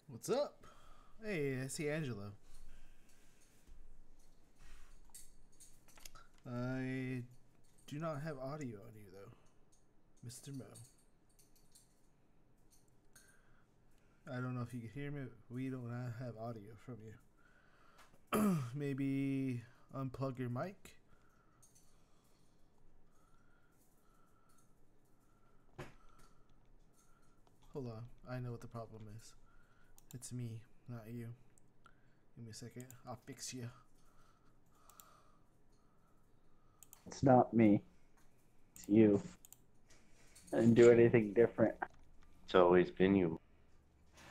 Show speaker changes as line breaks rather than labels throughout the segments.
What's up? Hey, I see Angelo. I do not have audio on you, though, Mr. Mo. I don't know if you can hear me. We don't have audio from you. Maybe unplug your mic? Hold on. I know what the problem is. It's me, not you. Give me a second. I'll fix you.
It's not me. It's you. I didn't do anything different.
It's always been you.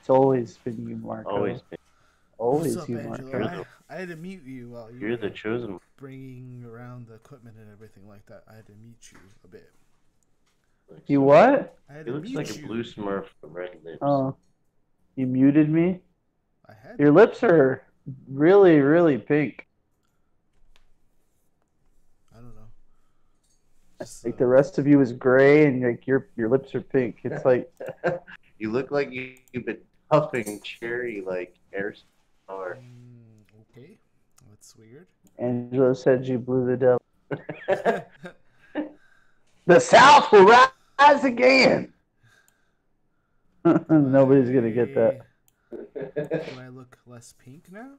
It's always been you, Marco.
Always been.
Always
What's up,
you,
Angelo?
Marco.
I had to mute you while you
You're
were
the chosen one.
bringing around the equipment and everything like that. I had to mute you a bit.
You what?
I had
He
to
looks
mute
like
you.
a blue Smurf with red lips.
Oh. You muted me?
I had
Your lips are really, really pink.
I don't know. Just,
Like the rest of you is gray and like your lips are pink. It's like
You look like you've been puffing cherry like air.
okay, that's weird.
Angelo said you blew the devil. The South will rise again. Nobody's gonna get that.
Do I look less pink now?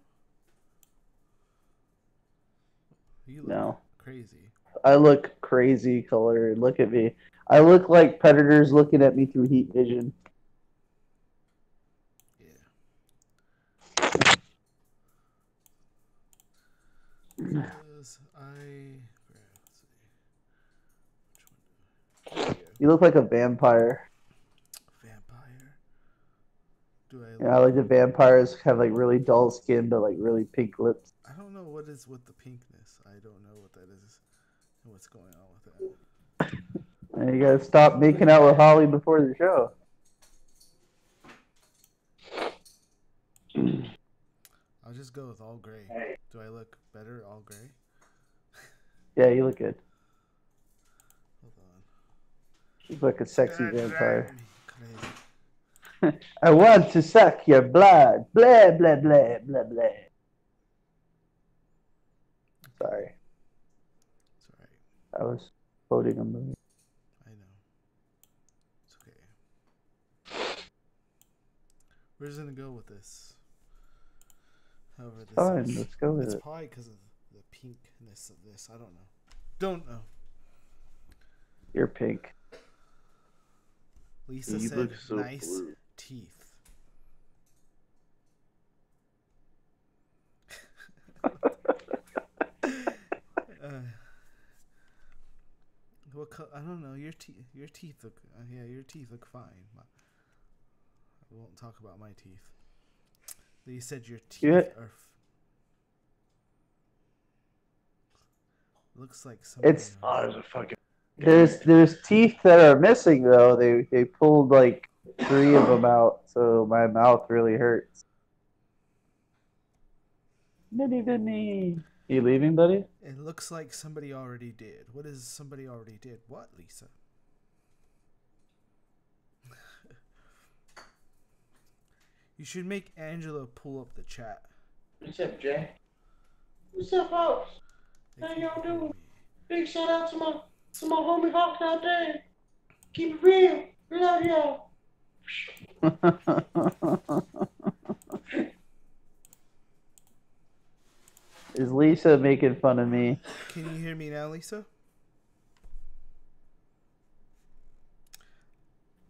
You look
No.
crazy.
I look crazy colored. Look at me. I look like predators looking at me through heat vision.
Yeah.
You look like a vampire.
Vampire? Do I?
Yeah, like the vampires have like really dull skin but like really pink lips.
I don't know what is with the pinkness. I don't know what that is and what's going on with that.
And you gotta stop making out with Holly before the show.
I'll just go with all gray. Do I look better all gray?
Yeah, you look good.
Hold on.
You look like a sexy vampire.
Crazy.
I want to suck your blood. Blah, blah, blah, blah, blah. Sorry.
It's alright.
I was quoting a movie.
I know. It's okay. Where's it gonna go with this? However, this
Fine,
is.
let's go with
it's
it.
probably because of the pinkness of this. I don't know. Don't know.
You're pink.
Lisa
You
said
look so
nice
blue.
teeth. I don't know. Your teeth look. Yeah, your teeth look fine. I won't talk about my teeth. You said your teeth are. Looks like somebody.
It's
Oh, there's a fucking.
there's teeth that are missing though. They pulled like 3 of them out, so my mouth really hurts. Vinny. You leaving, buddy?
It looks like somebody already did. What is somebody already did? What, Lisa? You should make Angela pull up the chat.
What's up, Jay? What's up, folks?
They
How
can't
y'all
hear
doing?
me.
Big shout out to my homie Hawk out there. Keep it real. We love y'all.
Is Lisa making fun of me?
Can you hear me now, Lisa?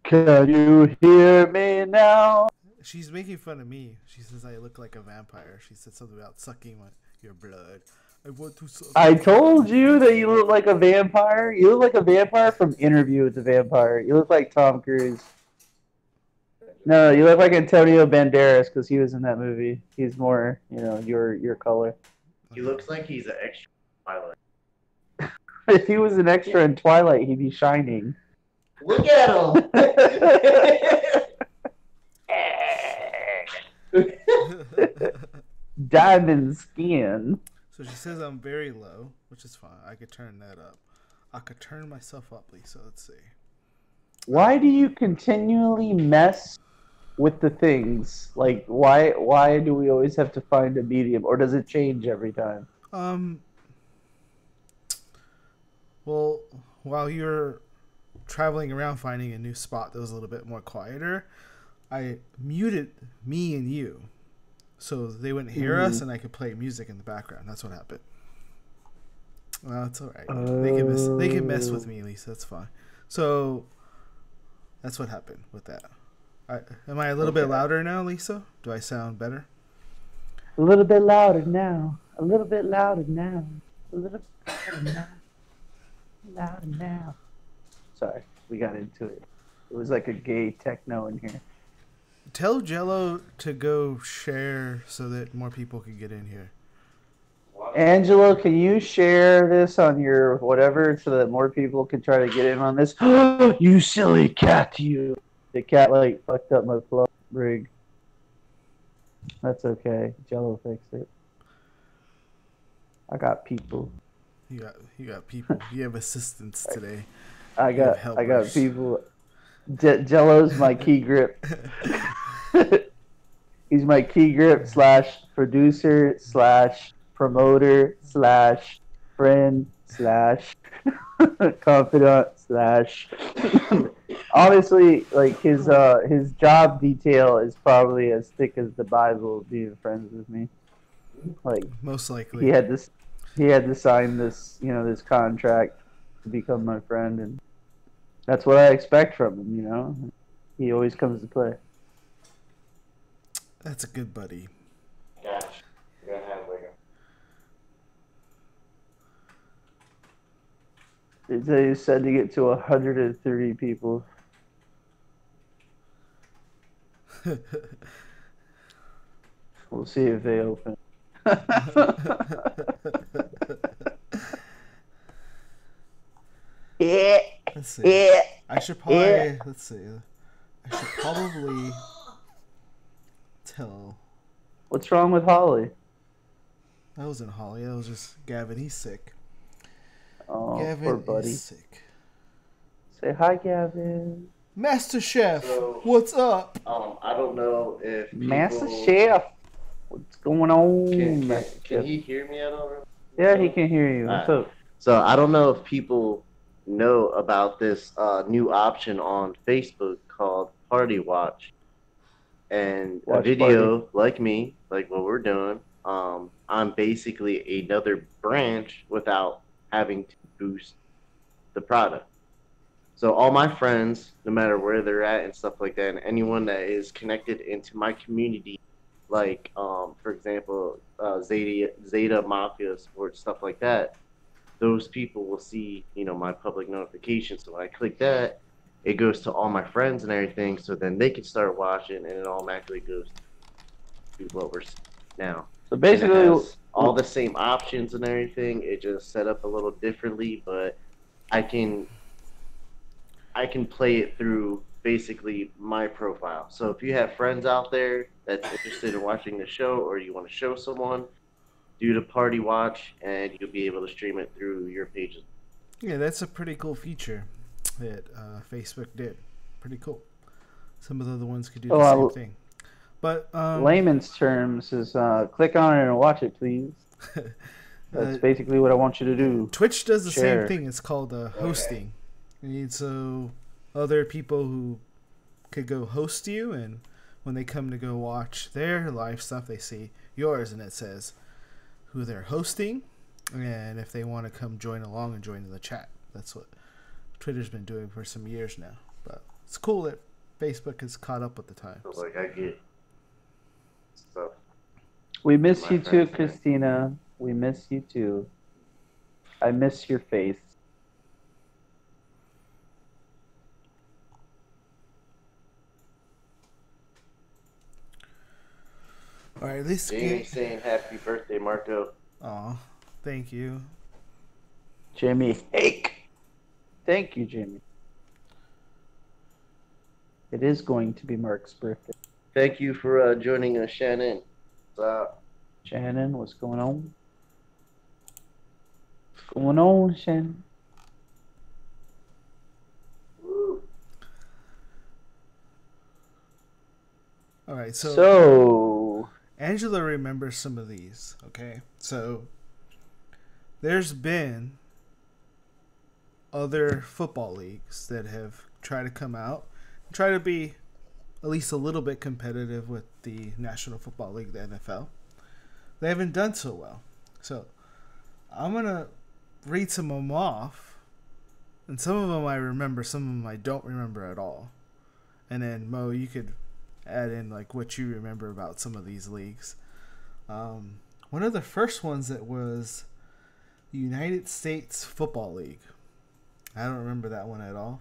Can you hear me now?
She's making fun of me. She says I look like a vampire. She said something about sucking your blood. I want to suck.
I told you that you look like a vampire. You look like a vampire from Interview with the Vampire. You look like Tom Cruise. No, you look like Antonio Banderas because he was in that movie. He's more, your color.
He looks like he's an extra pilot.
If he was an extra in Twilight, he'd be shining.
Look at him.
Diamond skin.
So she says I'm very low, which is fine. I could turn that up. I could turn myself up, Lisa. Let's see.
Why do you continually mess with the things? Like, why do we always have to find a medium, or does it change every time?
Well, while you're traveling around finding a new spot that was a little bit more quieter, I muted me and you so they wouldn't hear us and I could play music in the background. That's what happened. Well, it's all right. They can mess with me, Lisa. That's fine. So that's what happened with that. Am I a little bit louder now, Lisa? Do I sound better?
A little bit louder now. A little bit louder now. A little bit louder now. Louder now. Sorry, we got into it. It was like a gay techno in here.
Tell Jello to go share so that more people can get in here.
Angelo, can you share this on your whatever so that more people can try to get in on this? You silly cat, you. The cat fucked up my flow rig. That's okay. Jello fixed it. I got people.
You got people. You have assistants today.
I got people. Jello's my key grip. He's my key grip / producer / promoter / friend / confidant / honestly, like his job detail is probably as thick as the Bible being friends with me. Like,
most likely
he had to sign this this contract to become my friend, and that's what I expect from him. He always comes to play.
That's a good buddy.
Gosh, you're gonna have
They said to get to 130 people. We'll see if they open. Yeah.
Let's see.
Yeah.
I should probably tell.
What's wrong with Holly?
That wasn't Holly. That was just Gavin. He's sick.
Oh,
Gavin
poor buddy.
is sick.
Say hi, Gavin.
Master Chef,
So,
what's up?
I don't know if people...
Master Chef. What's going on?
Can he hear me at all?
Yeah, he can hear you. What's up?
So I don't know if people know about this new option on Facebook called Party Watch. And a
Watch
video like me, like what we're doing, I'm basically another branch without having to boost the product. So all my friends, no matter where they're at and stuff like that, and anyone that is connected into my community, like for example, Zeta Mafia Sports, stuff like that, those people will see, my public notifications. So when I click that, it goes to all my friends and everything. So then they can start watching, and it automatically goes to what we're seeing now.
So
And it
basically,
has all the same options and everything. It just set up a little differently, but I can I can play it through basically my profile. So if you have friends out there that's interested in watching the show or you want to show someone, do the party watch and you'll be able to stream it through your pages.
Yeah, that's a pretty cool feature that Facebook did. Pretty cool. Some of the other ones could do the same thing. But
layman's terms is click on it and watch it, please. That's basically what I want you to do.
Twitch does the
Share.
same thing. It's called hosting. And so other people who could go host you, and when they come to go watch their live stuff, they see yours, and it says who they're hosting, and if they want to come join along and join in the chat. That's what Twitter's been doing for some years now. But it's cool that Facebook has caught up with the times.
So like I get stuff.
We miss
My
you too,
friends, man.
Christina. We miss you too. I miss your face.
All right, let's
Jamie
get.
saying happy birthday, Marco.
Aw, thank you.
Jamie Hake. Thank you, Jamie. It is going to be Mark's birthday.
Thank you for joining us, Shannon. What's up?
Shannon, what's going on? What's going on, Shannon?
All right, so
So,
Angela remembers some of these. Okay, so there's been other football leagues that have tried to come out and try to be at least a little bit competitive with the National Football League, the NFL. They haven't done so well. So I'm going to read some of them off. And some of them I remember, some of them I don't remember at all. And then, Mo, you could add in like what you remember about some of these leagues. One of the first ones that was the United States Football League. I don't remember that one at all.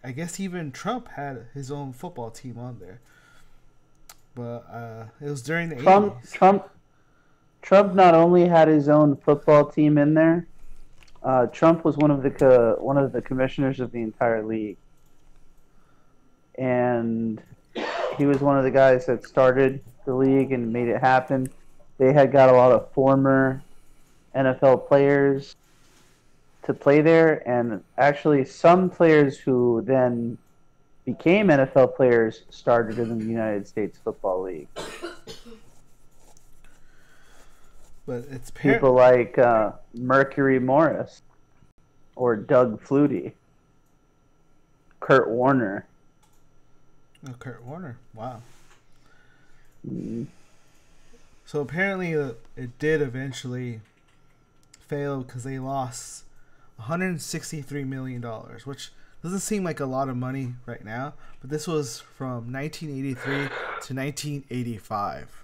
I guess even Trump had his own football team on there. But it was during the 80s.
Trump not only had his own football team in there, Trump was one of the commissioners of the entire league, and he was one of the guys that started the league and made it happen. They had got a lot of former NFL players to play there, and actually some players who then became NFL players started in the United States Football League.
But it's
People like Mercury Morris or Doug Flutie, Kurt Warner.
Oh, Kurt Warner. Wow.
Mm.
So apparently it did eventually fail because they lost $163 million, which doesn't seem like a lot of money right now, but this was from 1983 to 1985.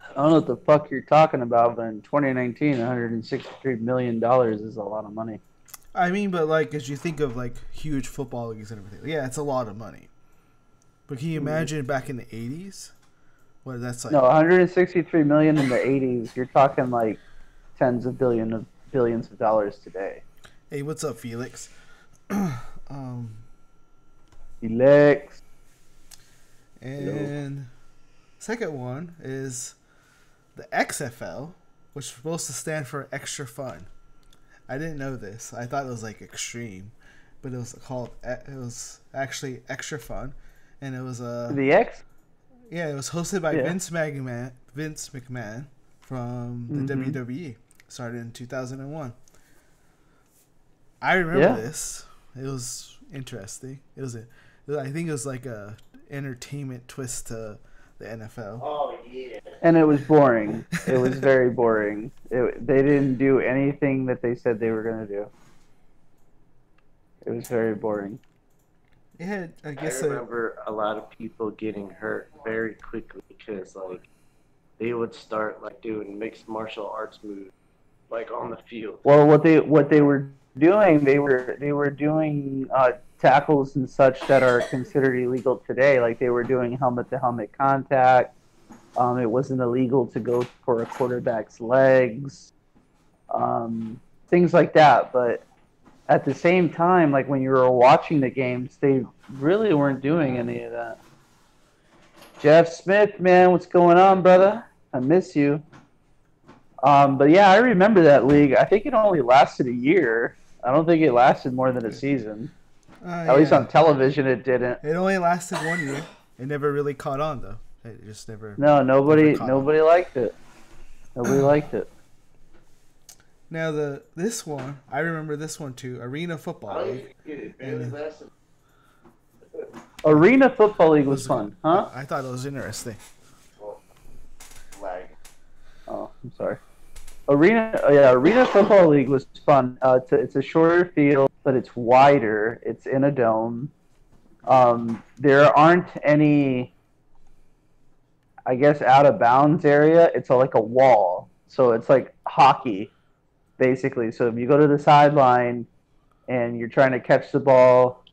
I don't know what the fuck you're talking about, but in 2019, $163 million is a lot of money.
I mean, but like as you think of like huge football leagues and everything, yeah, it's a lot of money. But can you imagine back in the 80s? What that's like?
No, 163 million in the 80s. You're talking like tens of billions of dollars today.
Hey, what's up, Felix?
Felix.
And second one is the XFL, which is supposed to stand for extra fun. I didn't know this. I thought it was like extreme, but it was actually extra fun, and it was
The X.
yeah, it was hosted by Vince McMahon from the WWE. Started in 2001. I remember this. It was interesting. I think it was like a entertainment twist to the NFL.
Oh yeah.
And it was boring. It was very boring. They didn't do anything that they said they were going to do. It was very boring.
It had, I
I
guess,
remember a lot of people getting hurt very quickly because like they would start like doing mixed martial arts moves like on the field.
Well, what they were doing, they were doing tackles and such that are considered illegal today. Like they were doing helmet to helmet contact. It wasn't illegal to go for a quarterback's legs, things like that. But at the same time, like when you were watching the games, they really weren't doing any of that. Jeff Smith, man, what's going on, brother? I miss you. But yeah, I remember that league. I think it only lasted a year. I don't think it lasted more than a season. At least on television, it didn't.
It only lasted 1 year. It never really caught on, though. It just never.
No, nobody liked it. Nobody liked it.
Now this one, I remember this one too. Arena Football League.
Arena Football League was fun, huh?
I thought it was interesting.
Oh, I'm sorry. Arena Football League was fun. It's a shorter field, but it's wider. It's in a dome. There aren't any, I guess, out of bounds area. It's like a wall, so it's like hockey, basically. So if you go to the sideline and you're trying to catch the ball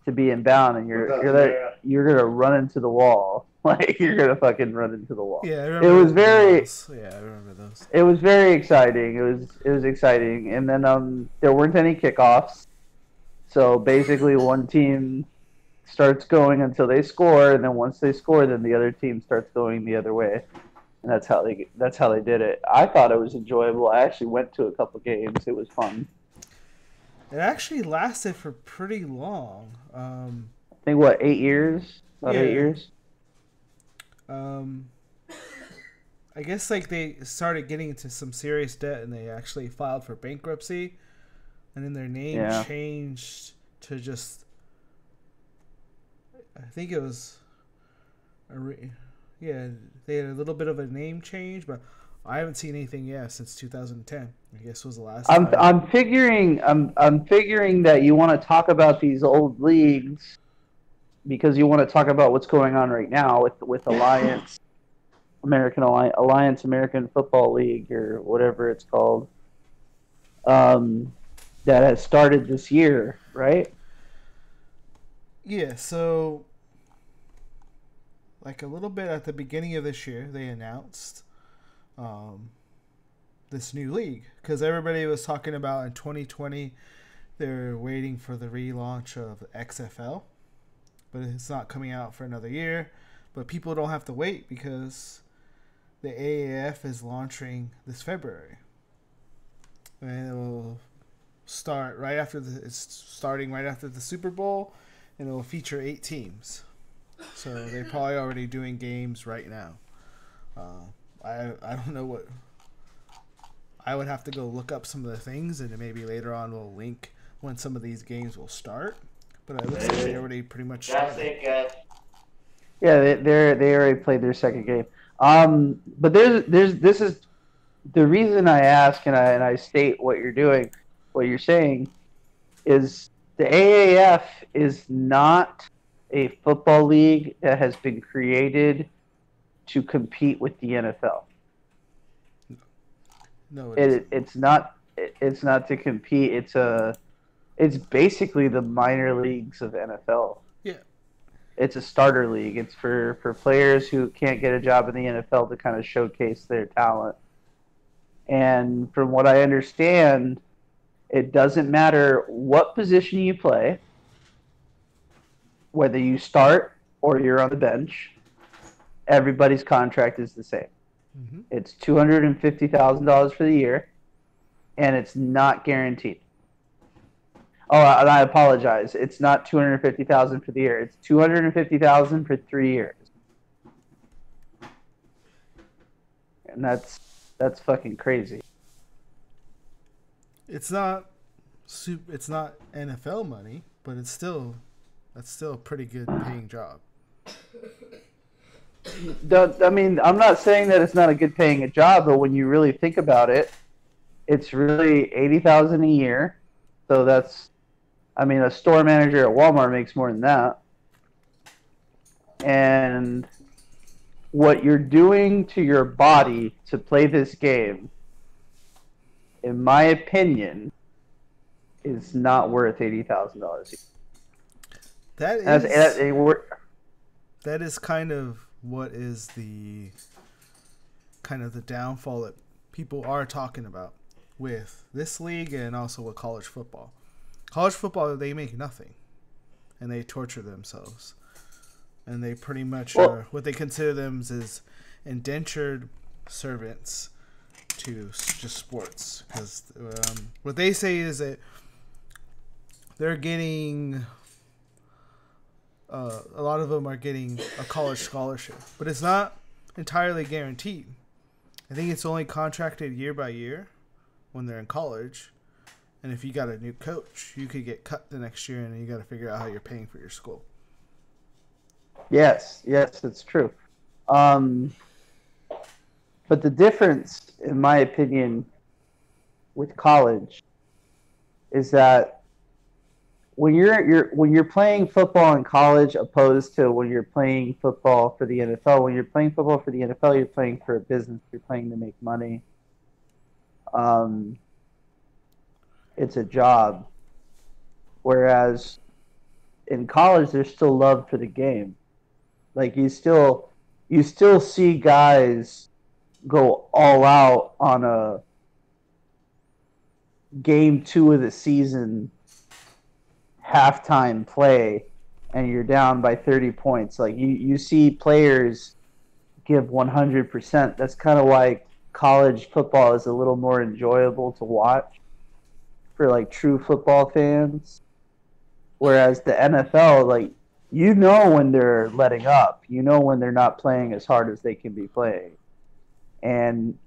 to be in bound, and you're gonna run into the wall. Like, you're gonna fucking run into the wall.
Yeah, I remember. It was
very.
Yeah, I remember those.
It was very exciting. It was exciting, and then there weren't any kickoffs. So basically, one team starts going until they score, and then once they score, then the other team starts going the other way, and that's how they did it. I thought it was enjoyable. I actually went to a couple games. It was fun.
It actually lasted for pretty long.
I think 8 years? About 8 years.
I guess like they started getting into some serious debt, and they actually filed for bankruptcy, and then their name changed to just. I think it was. They had a little bit of a name change, but I haven't seen anything since 2010. I guess was the last.
I'm figuring that you want to talk about these old leagues because you want to talk about what's going on right now with Alliance American Football League or whatever it's called. That has started this year, right?
Yeah, so like a little bit at the beginning of this year, they announced this new league because everybody was talking about in 2020 they're waiting for the relaunch of XFL, but it's not coming out for another year. But people don't have to wait because the AAF is launching this February, and it will start right after it's starting right after the Super Bowl, and it will feature 8 teams. So they're probably already doing games right now. I don't know what. I would have to go look up some of the things, and maybe later on we'll link when some of these games will start. But it looks like they already pretty much started.
Yeah, they already played their second game. But this is the reason I ask and I state what you're saying is the AAF is not a football league that has been created to compete with the NFL.
No,
it's not. It's not to compete. It's basically the minor leagues of NFL.
Yeah.
It's a starter league. It's for players who can't get a job in the NFL to kind of showcase their talent. And from what I understand, it doesn't matter what position you play, whether you start or you're on the bench, everybody's contract is the same. Mm-hmm. It's $250,000 for the year, and it's not guaranteed. Oh, and I apologize. It's not $250,000 for the year. It's $250,000 for 3 years, and that's fucking crazy.
It's not NFL money, but that's still a pretty good paying job.
I mean, I'm not saying that it's not a good paying job, but when you really think about it, it's really $80,000 a year. So that's, I mean, a store manager at Walmart makes more than that. And what you're doing to your body to play this game, in my opinion, is not worth $80,000.
That is kind of what is the kind of the downfall that people are talking about with this league and also with college football. College football, they make nothing, and they torture themselves, and they pretty much are what they consider them is indentured servants to just sports. Because what they say is that they're getting a lot of them are getting a college scholarship, but it's not entirely guaranteed. I think it's only contracted year by year when they're in college. And if you got a new coach, you could get cut the next year, and you got to figure out how you're paying for your school.
Yes, it's true. But the difference, in my opinion, with college is that when you're playing football in college, opposed to when you're playing football for the NFL. When you're playing football for the NFL, you're playing for a business. You're playing to make money. It's a job. Whereas in college, there's still love for the game. Like you still see guys go all out on a game 2 of the season halftime play, and you're down by 30 points. Like you see players give 100%. That's kind of why college football is a little more enjoyable to watch for like true football fans. Whereas the NFL, like, you know when they're letting up. You know when they're not playing as hard as they can be playing. And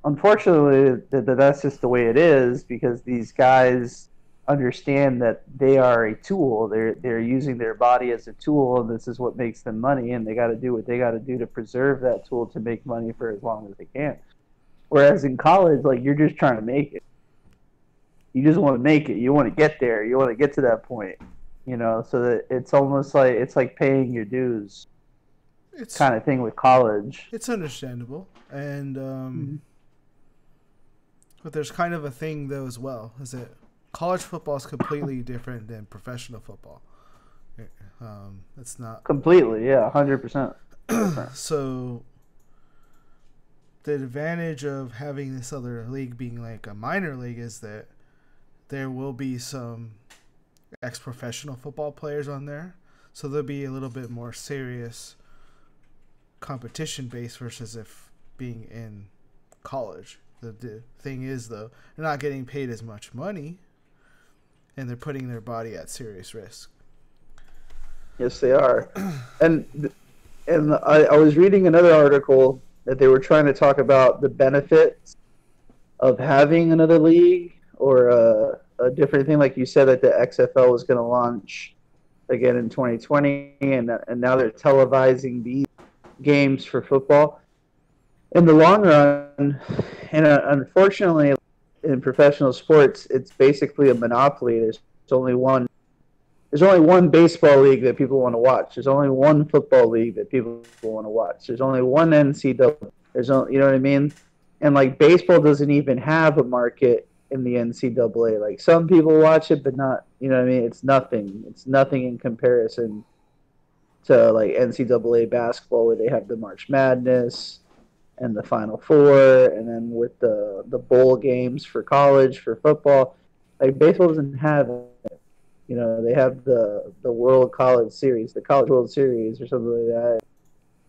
unfortunately, that's just the way it is, because these guys understand that they are a tool. They're using their body as a tool, and this is what makes them money, and they got to do what they got to do to preserve that tool to make money for as long as they can. Whereas in college, like, you're just trying to make it. You just want to make it. You want to get there. You want to get to that point. You know, so that it's almost like it's like paying your dues. It's kind of thing with college.
It's understandable, and but there's kind of a thing though as well. Is that college football is completely different than professional football. It's not
completely, 100%.
So the advantage of having this other league being like a minor league is that there will be some ex-professional football players on there, so there'll be a little bit more serious competition base versus if being in college. The thing is, though, they're not getting paid as much money, and they're putting their body at serious risk.
Yes, they are. And I was reading another article that they were trying to talk about the benefits of having another league or a different thing. Like you said, that the XFL was going to launch again in 2020, and now they're televising these games for football. In the long run, and unfortunately, in professional sports, it's basically a monopoly. There's only one baseball league that people want to watch. There's only one football league that people want to watch. There's only one NCAA. You know what I mean? And like baseball doesn't even have a market in the NCAA. Like some people watch it, but not. You know what I mean? It's nothing. It's nothing in comparison to like NCAA basketball, where they have the March Madness and the Final Four, and then with the bowl games for college, for football. Like baseball doesn't have it. You know, they have the World College Series, the College World Series or something like that.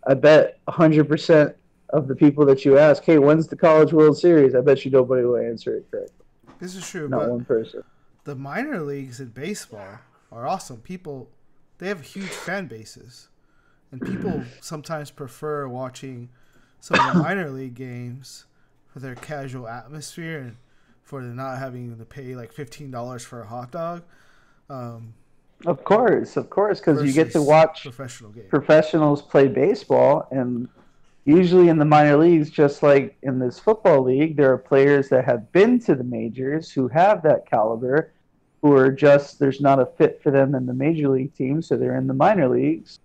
I bet 100% of the people that you ask, hey, when's the College World Series? I bet you nobody will answer it correctly.
This is true.
Not one person.
The minor leagues in baseball are awesome. They have huge fan bases. And people sometimes prefer watching some of the minor league games for their casual atmosphere and for not having to pay like $15 for a hot dog.
Of course, because you get to watch professionals play baseball, and usually in the minor leagues, just like in this football league, there are players that have been to the majors who have that caliber, who are just there's not a fit for them in the major league team, so they're in the minor leagues,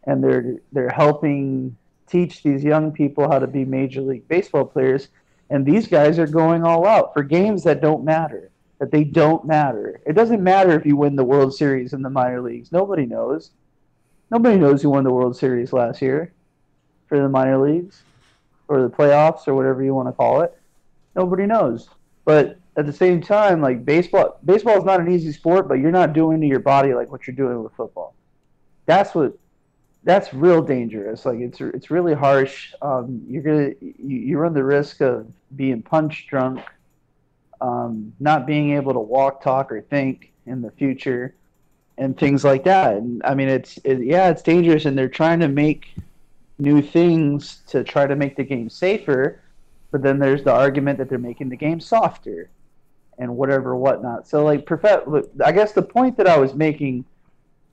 and they're helping teach these young people how to be major league baseball players, and these guys are going all out for games that don't matter. That they don't matter. It doesn't matter if you win the World Series in the minor leagues. Nobody knows. Nobody knows who won the World Series last year for the minor leagues. or the playoffs or whatever you want to call it. Nobody knows. But at the same time, like baseball is not an easy sport, but you're not doing to your body like what you're doing with football. That's real dangerous. Like it's really harsh. You run the risk of being punch drunk, not being able to walk, talk, or think in the future, and things like that. And I mean, it's dangerous, and they're trying to make new things to try to make the game safer. But then there's the argument that they're making the game softer, and whatnot. So like, I guess the point that I was making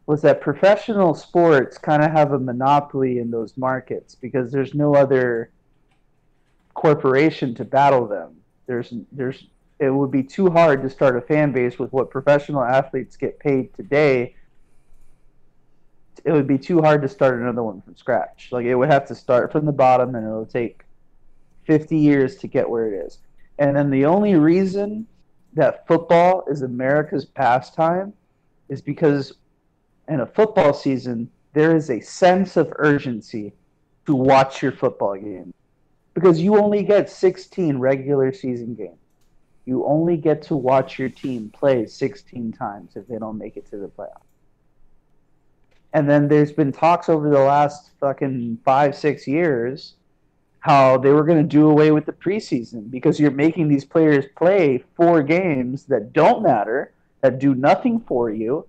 was that professional sports kind of have a monopoly in those markets because there's no other corporation to battle them. It would be too hard to start a fan base with what professional athletes get paid today. It would be too hard to start another one from scratch. Like, it would have to start from the bottom, and it'll take 50 years to get where it is. And then the only reason that football is America's pastime is because in a football season, there is a sense of urgency to watch your football game. Because you only get 16 regular season games. You only get to watch your team play 16 times if they don't make it to the playoffs. And then there's been talks over the last fucking 5-6 years how they were going to do away with the preseason because you're making these players play 4 games that don't matter, that do nothing for you,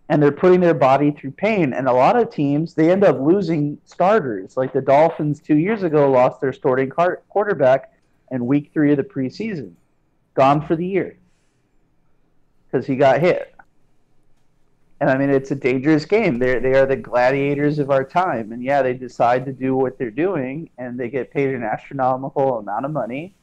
and they're putting their body through pain. And a lot of teams, they end up losing starters. Like the Dolphins 2 years ago lost their starting quarterback in week 3 of the preseason. Gone for the year because he got hit. And I mean, it's a dangerous game. They are the gladiators of our time. And yeah, they decide to do what they're doing, and they get paid an astronomical amount of money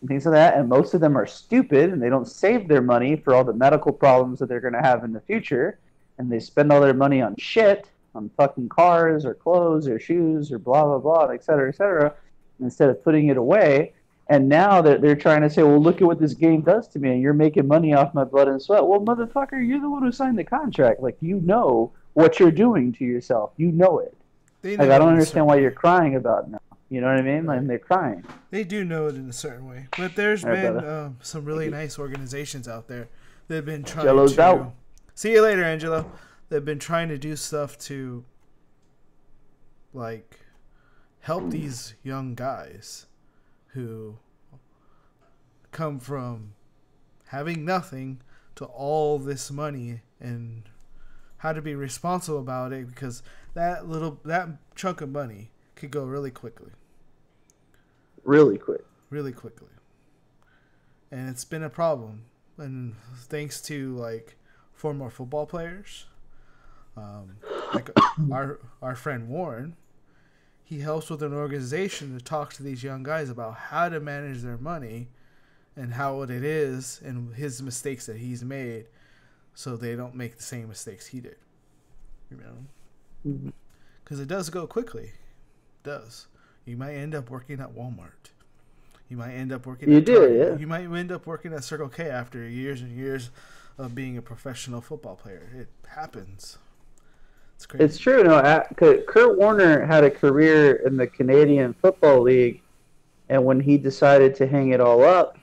and things like that. And most of them are stupid, and they don't save their money for all the medical problems that they're going to have in the future. And they spend all their money on shit, on fucking cars or clothes or shoes or blah, blah, blah, et cetera, instead of putting it away. And now they're trying to say, well, look at what this game does to me, and you're making money off my blood and sweat. Well, motherfucker, you're the one who signed the contract. Like, you know what you're doing to yourself. You know it. Like, I don't understand why you're crying about it now. You know what I mean? Like, they're crying.
They do know it in a certain way. But there's been some really nice organizations out there that have been trying
Jello's
to...
out.
See you later, Angelo. They've been trying to do stuff to, like, help these young guys who come from having nothing to all this money and how to be responsible about it, because that chunk of money could go really quickly.
Really quickly.
And it's been a problem. And thanks to like former football players, like our friend Warren, he helps with an organization to talk to these young guys about how to manage their money and how it is and his mistakes that he's made so they don't make the same mistakes he did. You know? Because it does go quickly. It does. You might end up working at Walmart. You might end up working at Target.
Yeah.
You might end up working at Circle K after years and years of being a professional football player. It happens. It's crazy.
It's true. No, Kurt Warner had a career in the Canadian Football League, and when he decided to hang it all up,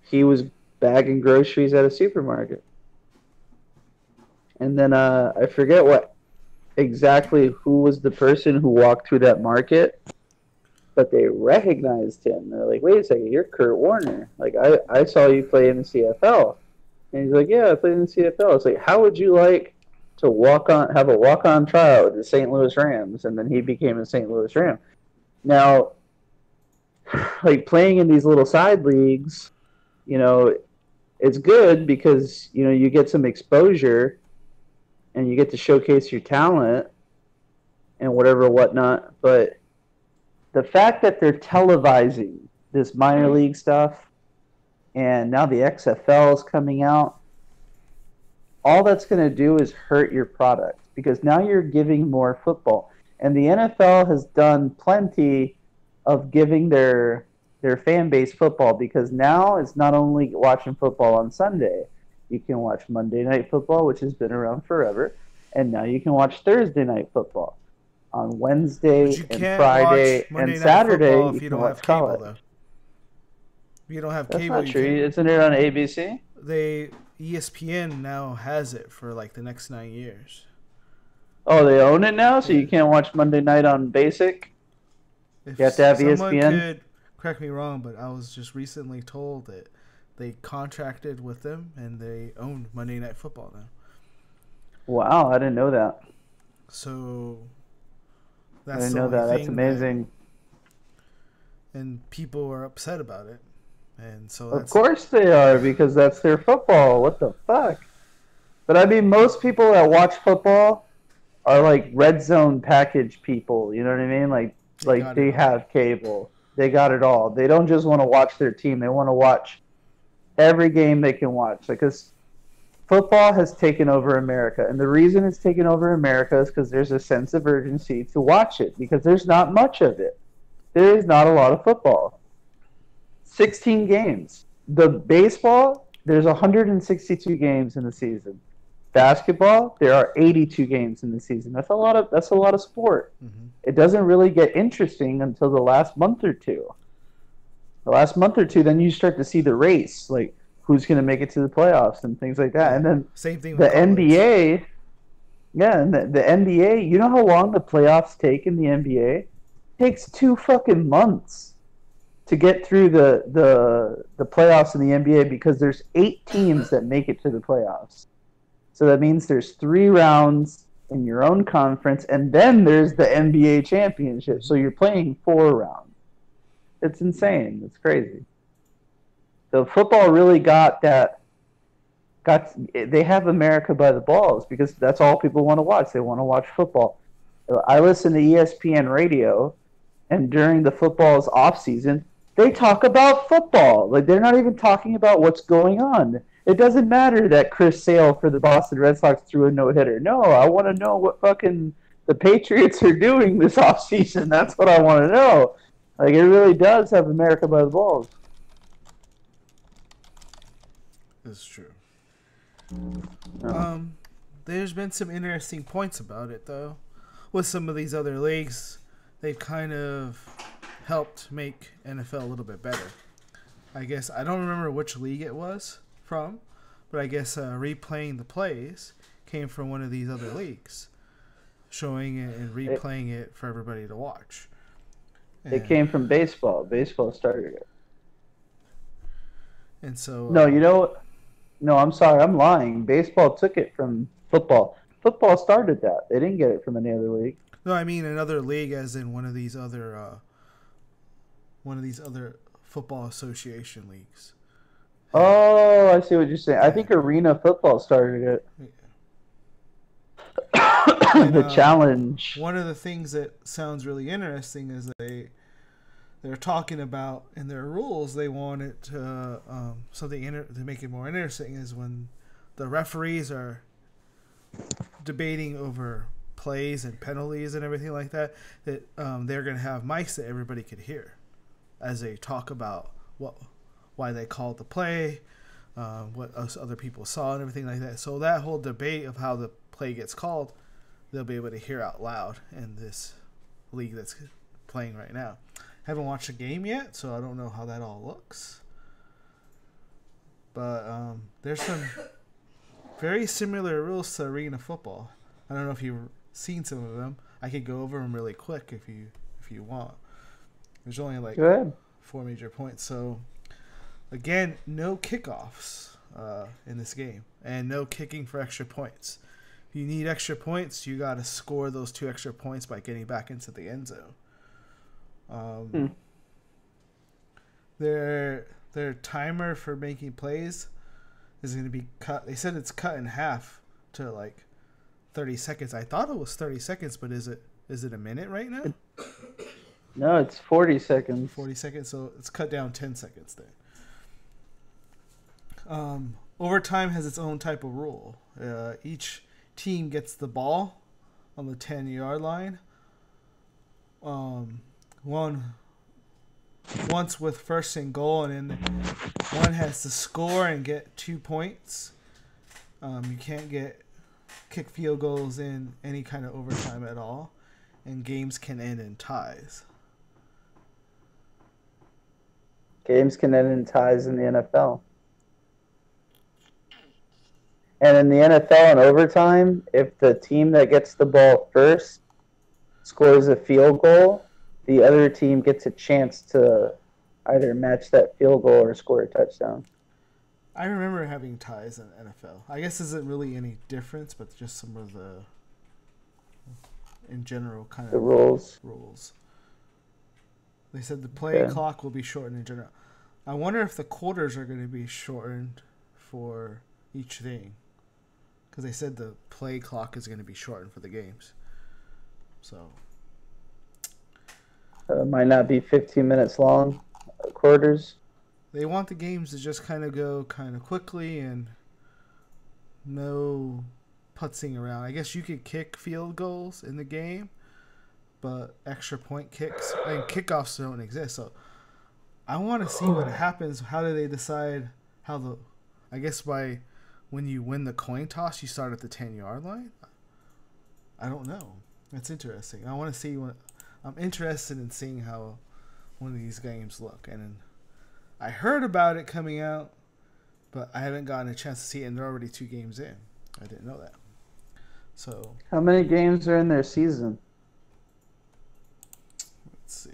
he was bagging groceries at a supermarket. And then I forget exactly who was the person who walked through that market, but they recognized him. They're like, "Wait a second, you're Kurt Warner. Like, I saw you play in the CFL." And he's like, "Yeah, I played in the CFL." It's like, how would you like to have a walk-on tryout with the St. Louis Rams? And then he became a St. Louis Ram. Now, like, playing in these little side leagues, you know, it's good because, you know, you get some exposure and you get to showcase your talent and whatnot. But the fact that they're televising this minor league stuff, and now the XFL is coming out, all that's going to do is hurt your product, because now you're giving more football. And the NFL has done plenty of giving their fan base football, because now it's not only watching football on Sunday. You can watch Monday Night Football, which has been around forever, and now you can watch Thursday Night Football. on Wednesday
But you
and
can't
Friday
watch Monday
and
Night
Saturday.
Football
You
if you
can
don't have
watch
cable,
college.
though. If you don't have
That's
cable,
not
you
true.
can't.
Isn't it on ABC?
ESPN now has it for like the next 9 years.
Oh, they own it now, so
Yeah.
you can't watch Monday night on Basic.
If
You have to have
someone
ESPN?
could correct me wrong, but I was just recently told that they contracted with them and they own Monday Night Football now.
Wow, I didn't know that.
So
I
that's
didn't
the
know
only
that. That's
thing
amazing.
and people are upset about it. And so
Of
that's
course they are, because that's their football. What the fuck? But I mean, most people that watch football are like red zone package people. You know what I mean? Like
got
they
it all.
have cable. They got it all. They don't just want to watch their team. They want to watch every game they can watch. Because football has taken over America, and the reason it's taken over America is because there's a sense of urgency to watch it. Because there's not much of it. There is not a lot of football. 16 games. The baseball, there's 162 games in the season. Basketball, there are 82 games in the season. That's a lot of sport.
Mm-hmm.
It doesn't really get interesting until the last month or two. The last month or two, then you start to see the race, like who's going to make it to the playoffs and things like that. And then
Same thing
the
with college.
NBA, yeah, and the NBA, you know how long the playoffs take in the NBA? It takes 2 fucking months to get through the playoffs in the NBA, because there's 8 teams that make it to the playoffs. So that means there's 3 rounds in your own conference, and then there's the NBA championship. So you're playing 4 rounds. It's insane. It's crazy. So football really they have America by the balls, because that's all people want to watch. They want to watch football. I listen to ESPN radio, and during the football's off season, they talk about football. Like, they're not even talking about what's going on. It doesn't matter that Chris Sale for the Boston Red Sox threw a no-hitter. No, I want to know what fucking the Patriots are doing this offseason. That's what I want to know. Like, it really does have America by the balls.
That's true.
Oh.
There's been some interesting points about it, though. With some of these other leagues, they've kind of helped make NFL a little bit better. I guess I don't remember which league it was from, but I guess replaying the plays came from one of these other leagues, showing it and replaying it for everybody to watch.
It came from baseball. Baseball started it.
And so
No, you know what? No, I'm sorry. I'm lying. Baseball took it from football. Football started that. They didn't get it from any other league.
No, I mean another league, as in one of these other football association leagues.
Oh, I see what you're saying. I think Arena Football started it.
And,
The challenge.
One of the things that sounds really interesting is they're talking about in their rules, they want it to to make it more interesting is when the referees are debating over plays and penalties and everything like that, that they're going to have mics that everybody could hear as they talk about why they called the play, what other people saw and everything like that. So that whole debate of how the play gets called, they'll be able to hear out loud in this league that's playing right now. Haven't watched a game yet, so I don't know how that all looks. But there's some very similar rules to arena football. I don't know if you've seen some of them. I could go over them really quick if you want. There's only like
Go ahead.
4 major points. So again, no kickoffs in this game, and no kicking for extra points. If you need extra points, you got to score those 2 extra points by getting back into the end zone. Their timer for making plays is going to be cut. They said it's cut in half to like 30 seconds. I thought it was 30 seconds, but is it a minute right now?
No, it's 40 seconds.
40 seconds, so it's cut down 10 seconds there. Overtime has its own type of rule. Each team gets the ball on the 10-yard line. Once with first and goal, and then one has to score and get 2 points. You can't kick field goals in any kind of overtime at all. and games can end in ties.
Games can end in ties in the NFL. And in the NFL in overtime, if the team that gets the ball first scores a field goal, the other team gets a chance to either match that field goal or score a touchdown.
I remember having ties in NFL. I guess isn't really any difference, but just some of the, in general, kind of
the rules.
They said the play clock will be shortened in general. I wonder if the quarters are going to be shortened for each thing. Because they said the play clock is going to be shortened for the games. So.
It might not be 15 minutes long, quarters.
They want the games to just kind of go kind of quickly and no putzing around. I guess you could kick field goals in the game, but extra point kicks and kickoffs don't exist. So I want to see what happens. How do they decide how the? I guess by when you win the coin toss, you start at the 10-yard line. I don't know. That's interesting. I want to see what. I'm interested in seeing how one of these games look. And I heard about it coming out, but I haven't gotten a chance to see it. And they're already 2 games in. I didn't know that. So
how many games are in their season?
Let's see.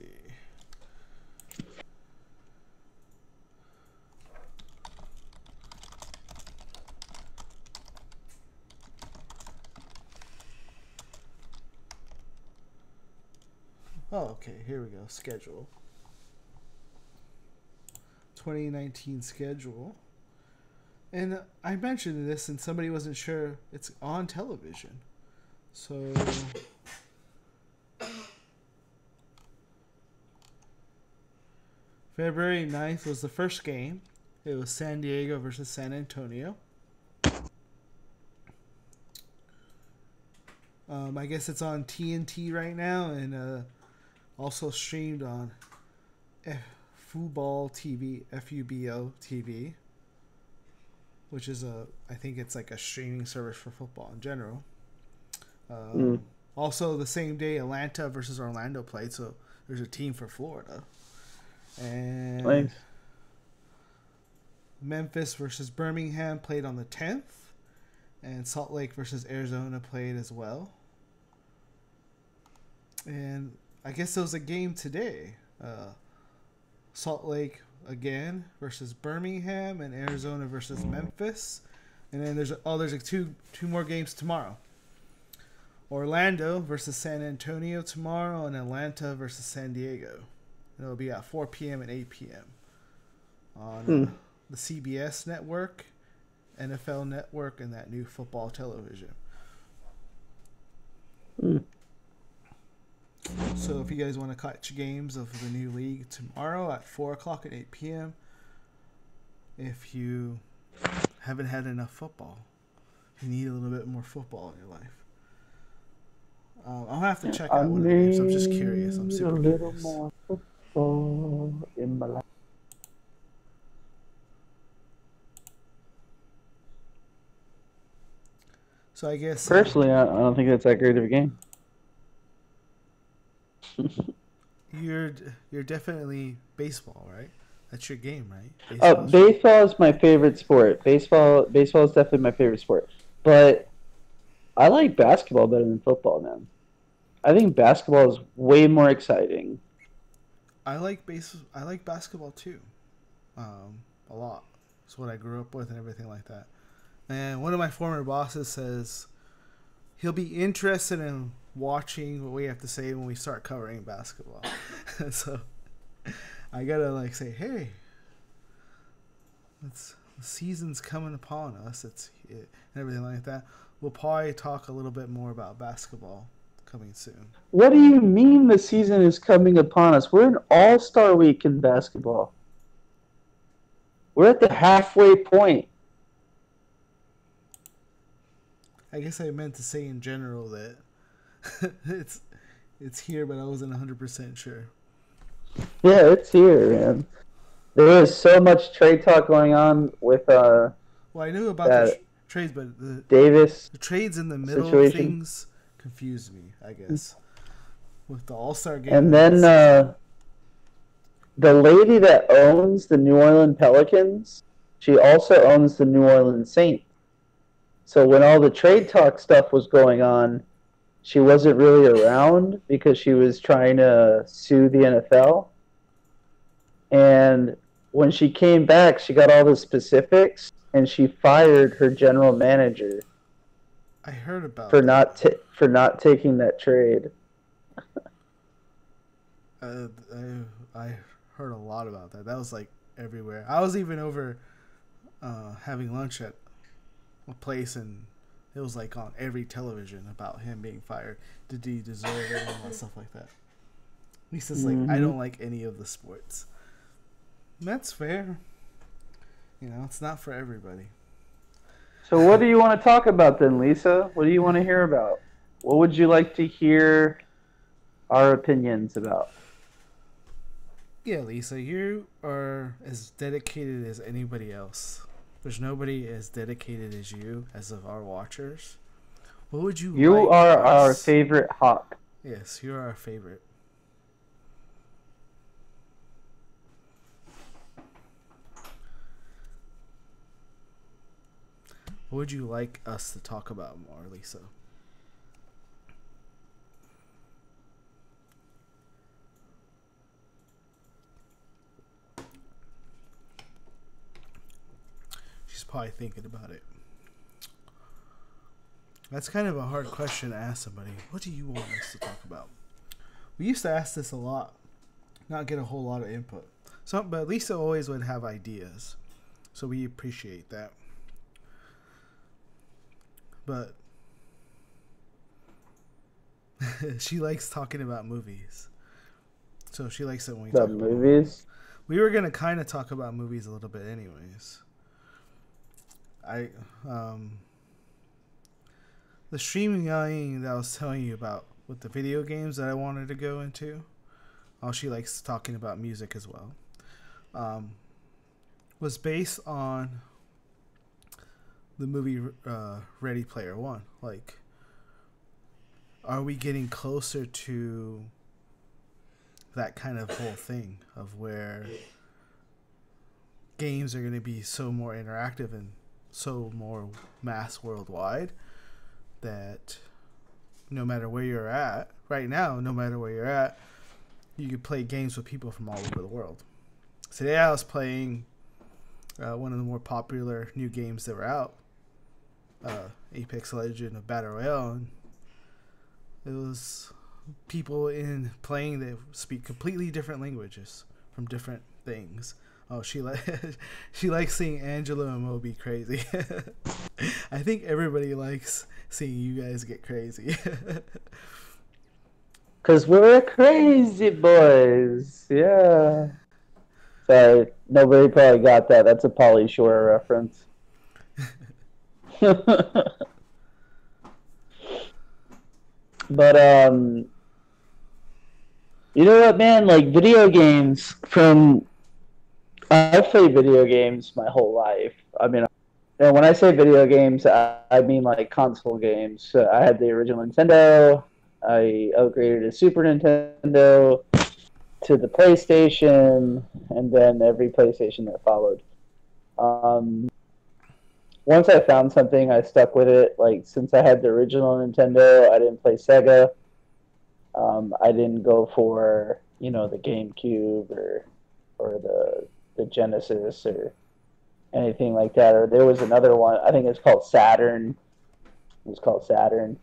Oh, okay. Here we go. Schedule. 2019 schedule. And I mentioned this and somebody wasn't sure. It's on television. So February 9th was the first game. It was San Diego versus San Antonio. I guess it's on TNT right now and also streamed on Fubo TV, FUBO TV, which is I think it's like a streaming service for football in general. Also, the same day, Atlanta versus Orlando played, so there's a team for Florida. And
Thanks.
Memphis versus Birmingham played on the 10th, and Salt Lake versus Arizona played as well. And I guess there was a game today. Salt Lake again versus Birmingham, and Arizona versus Memphis. And then there's like two more games tomorrow. Orlando versus San Antonio tomorrow, and Atlanta versus San Diego. And it'll be at 4 p.m. and 8 p.m. on the CBS network, NFL network, and that new football television. So if you guys want to catch games of the new league tomorrow at 4 o'clock and 8 p.m., if you haven't had enough football, you need a little bit more football in your life. I'll have to check out one of the games. I'm just curious. I'm super curious. A little more football in my life. So I guess
personally, I don't think that's that great of a game.
You're definitely baseball, right? That's your game, right?
Baseball is my favorite sport. Baseball is definitely my favorite sport. But I like basketball better than football, man. I think basketball is way more exciting.
I like basketball too, a lot. It's what I grew up with and everything like that. And one of my former bosses says he'll be interested in watching what we have to say when we start covering basketball. So I gotta say, hey, the season's coming upon us. And everything like that. We'll probably talk a little bit more about basketball coming soon.
What do you mean the season is coming upon us? We're in All-Star Week in basketball. We're at the halfway point.
I guess I meant to say in general that it's here, but I wasn't 100% sure.
Yeah, it's here, man. There is so much trade talk going on with
Well, I knew about the trades, but
the
trades in the middle
situation.
of things confused me, I guess. with the All-Star game.
And then the lady that owns the New Orleans Pelicans, she also owns the New Orleans Saints. So when all the trade talk stuff was going on, she wasn't really around because she was trying to sue the NFL. And when she came back, she got all the specifics, and she fired her general manager.
I heard about
for not taking that trade.
I heard a lot about that. That was like everywhere. I was even over having lunch at a place, and it was like on every television about him being fired. Did he deserve it and all that stuff like that? Lisa's like, I don't like any of the sports. That's fair. You know, it's not for everybody.
So what do you want to talk about then, Lisa? What do you want to hear about? What would you like to hear our opinions about?
Yeah, Lisa, you are as dedicated as anybody else. There's nobody as dedicated as you, as of our watchers. What would you
You
like
are
us?
our favorite hawk.
Yes, you are our favorite. What would you like us to talk about more, Lisa? She's probably thinking about it. That's kind of a hard question to ask somebody. What do you want us to talk about? We used to ask this a lot, not get a whole lot of input. But Lisa always would have ideas, so we appreciate that. But she likes talking about movies, so she likes it when we talk about
movies.
We were gonna kind of talk about movies a little bit, anyways. The streaming that I was telling you about with the video games that I wanted to go into. Oh, she likes talking about music as well. Was based on the movie Ready Player One. Like, are we getting closer to that kind of whole thing of where games are going to be so more interactive and so more mass worldwide that no matter where you're at, right now, no matter where you're at, you can play games with people from all over the world. Today I was playing one of the more popular new games that were out, Apex Legends of Battle Royale, and it was people in playing that speak completely different languages from different things. Oh, she likes seeing Angelo and Mo be crazy. I think everybody likes seeing you guys get crazy.
Cause we're crazy boys, yeah. Sorry, nobody probably got that. That's a Pauly Shore reference. But you know what, man? Like video games. I've played video games my whole life. I mean, and when I say video games, I mean like console games. I had the original Nintendo. I upgraded to Super Nintendo, to the PlayStation, and then every PlayStation that followed. Once I found something, I stuck with it. Like, since I had the original Nintendo, I didn't play Sega. I didn't go for, the GameCube or the Genesis or anything like that. Or there was another one, I think it's called Saturn. It was called Saturn.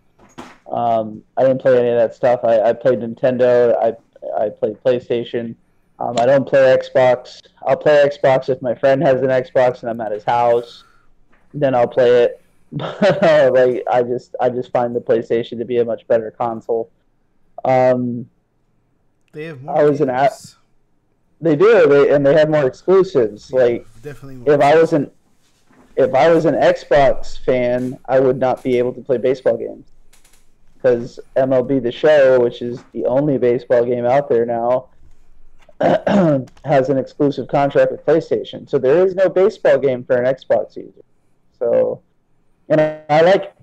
I didn't play any of that stuff. I played Nintendo. I played PlayStation. I don't play Xbox. I'll play Xbox if my friend has an Xbox and I'm at his house. Then I'll play it. Like, I just find the PlayStation to be a much better console.
They have more games.
They do. They have more exclusives. Yeah, like,
definitely more.
If I was an Xbox fan, I would not be able to play baseball games. Because MLB The Show, which is the only baseball game out there now, has an exclusive contract with PlayStation. So there is no baseball game for an Xbox user. So, and I like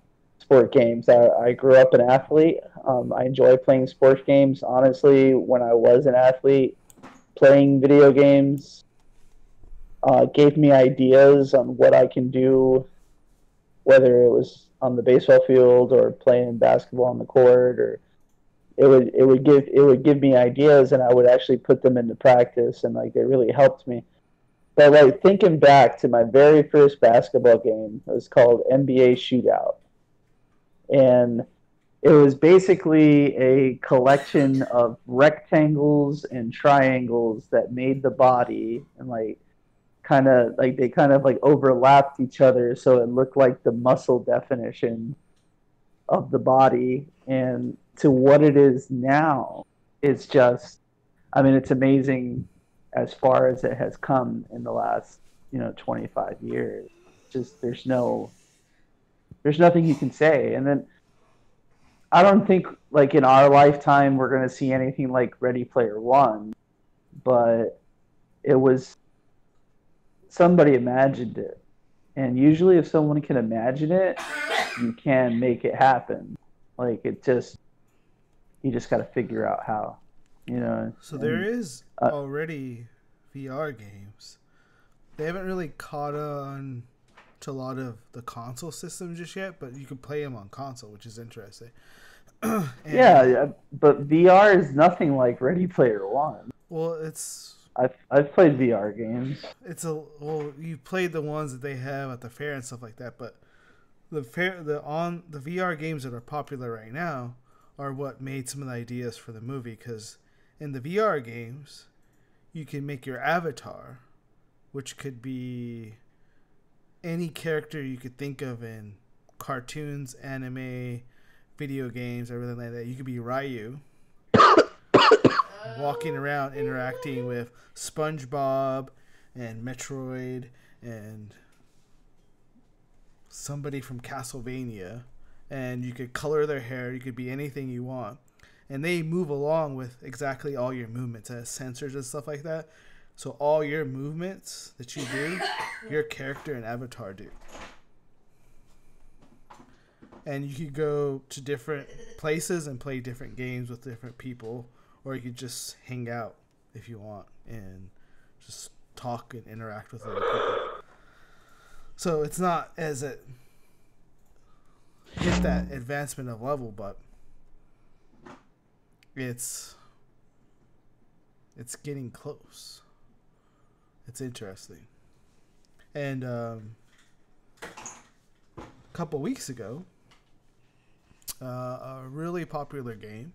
sport games. I grew up an athlete. I enjoy playing sports games. Honestly, when I was an athlete, playing video games gave me ideas on what I can do, whether it was on the baseball field or playing basketball on the court, or it would give me ideas, and I would actually put them into practice, and like they really helped me. But like thinking back to my very first basketball game, it was called NBA Shootout, and it was basically a collection of rectangles and triangles that made the body, and like kind of like overlapped each other, so it looked like the muscle definition of the body. And to what it is now, it's just, I mean, it's amazing as far as it has come in the last 25 years. Just there's nothing you can say. And then I don't think like in our lifetime we're going to see anything like Ready Player One, but it was, somebody imagined it. And usually if someone can imagine it, you can make it happen. Like you just got to figure out how,
So there is already VR games. They haven't really caught on to a lot of the console systems just yet, but you can play them on console, which is interesting.
Yeah, but VR is nothing like Ready Player One.
Well, it's
I've played VR games.
You played the ones that they have at the fair and stuff like that, but the VR games that are popular right now are what made some of the ideas for the movie, because in the VR games you can make your avatar, which could be any character you could think of in cartoons, anime, video games, everything like that. You could be Ryu, walking around interacting with SpongeBob and Metroid and somebody from Castlevania, and you could color their hair. You could be anything you want, and they move along with exactly all your movements as sensors and stuff like that. So all your movements that you do, your character and avatar do. And you could go to different places and play different games with different people, or you could just hang out if you want and just talk and interact with other people. So it's not as it hit that advancement of level, but it's getting close. It's interesting. And a couple weeks ago, a really popular game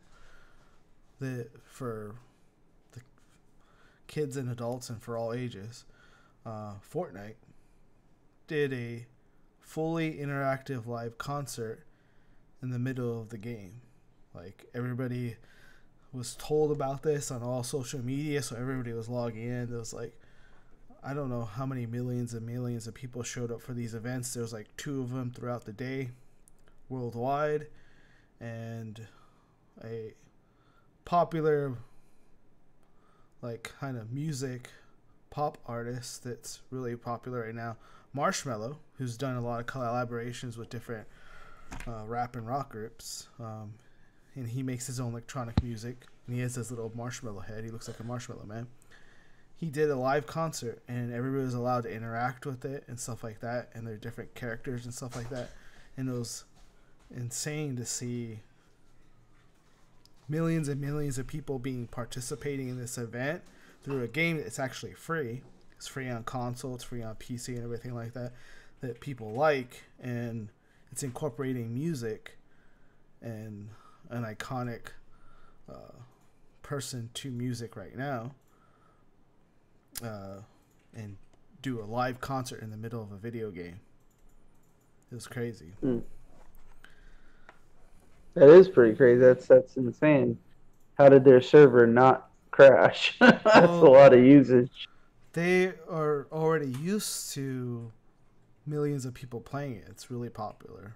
that for the kids and adults and for all ages, Fortnite, did a fully interactive live concert in the middle of the game. Like, everybody was told about this on all social media, so everybody was logging in. There was like, I don't know how many millions and millions of people showed up for these events. There was like 2 of them throughout the day worldwide, and a popular like kind of music pop artist that's really popular right now, Marshmello, who's done a lot of collaborations with different rap and rock groups, and he makes his own electronic music, and he has his little marshmallow head. He looks like a marshmallow man. He did a live concert, and everybody was allowed to interact with it and stuff like that, and there are different characters and stuff like that, and it was insane to see millions and millions of people participating in this event through a game that's actually free. It's free on console, it's free on PC and everything like that people like, and it's incorporating music and an iconic person to music right now, and do a live concert in the middle of a video game. It was crazy.
That is pretty crazy. That's insane. How did their server not crash? That's a lot of usage.
They are already used to millions of people playing it. It's really popular.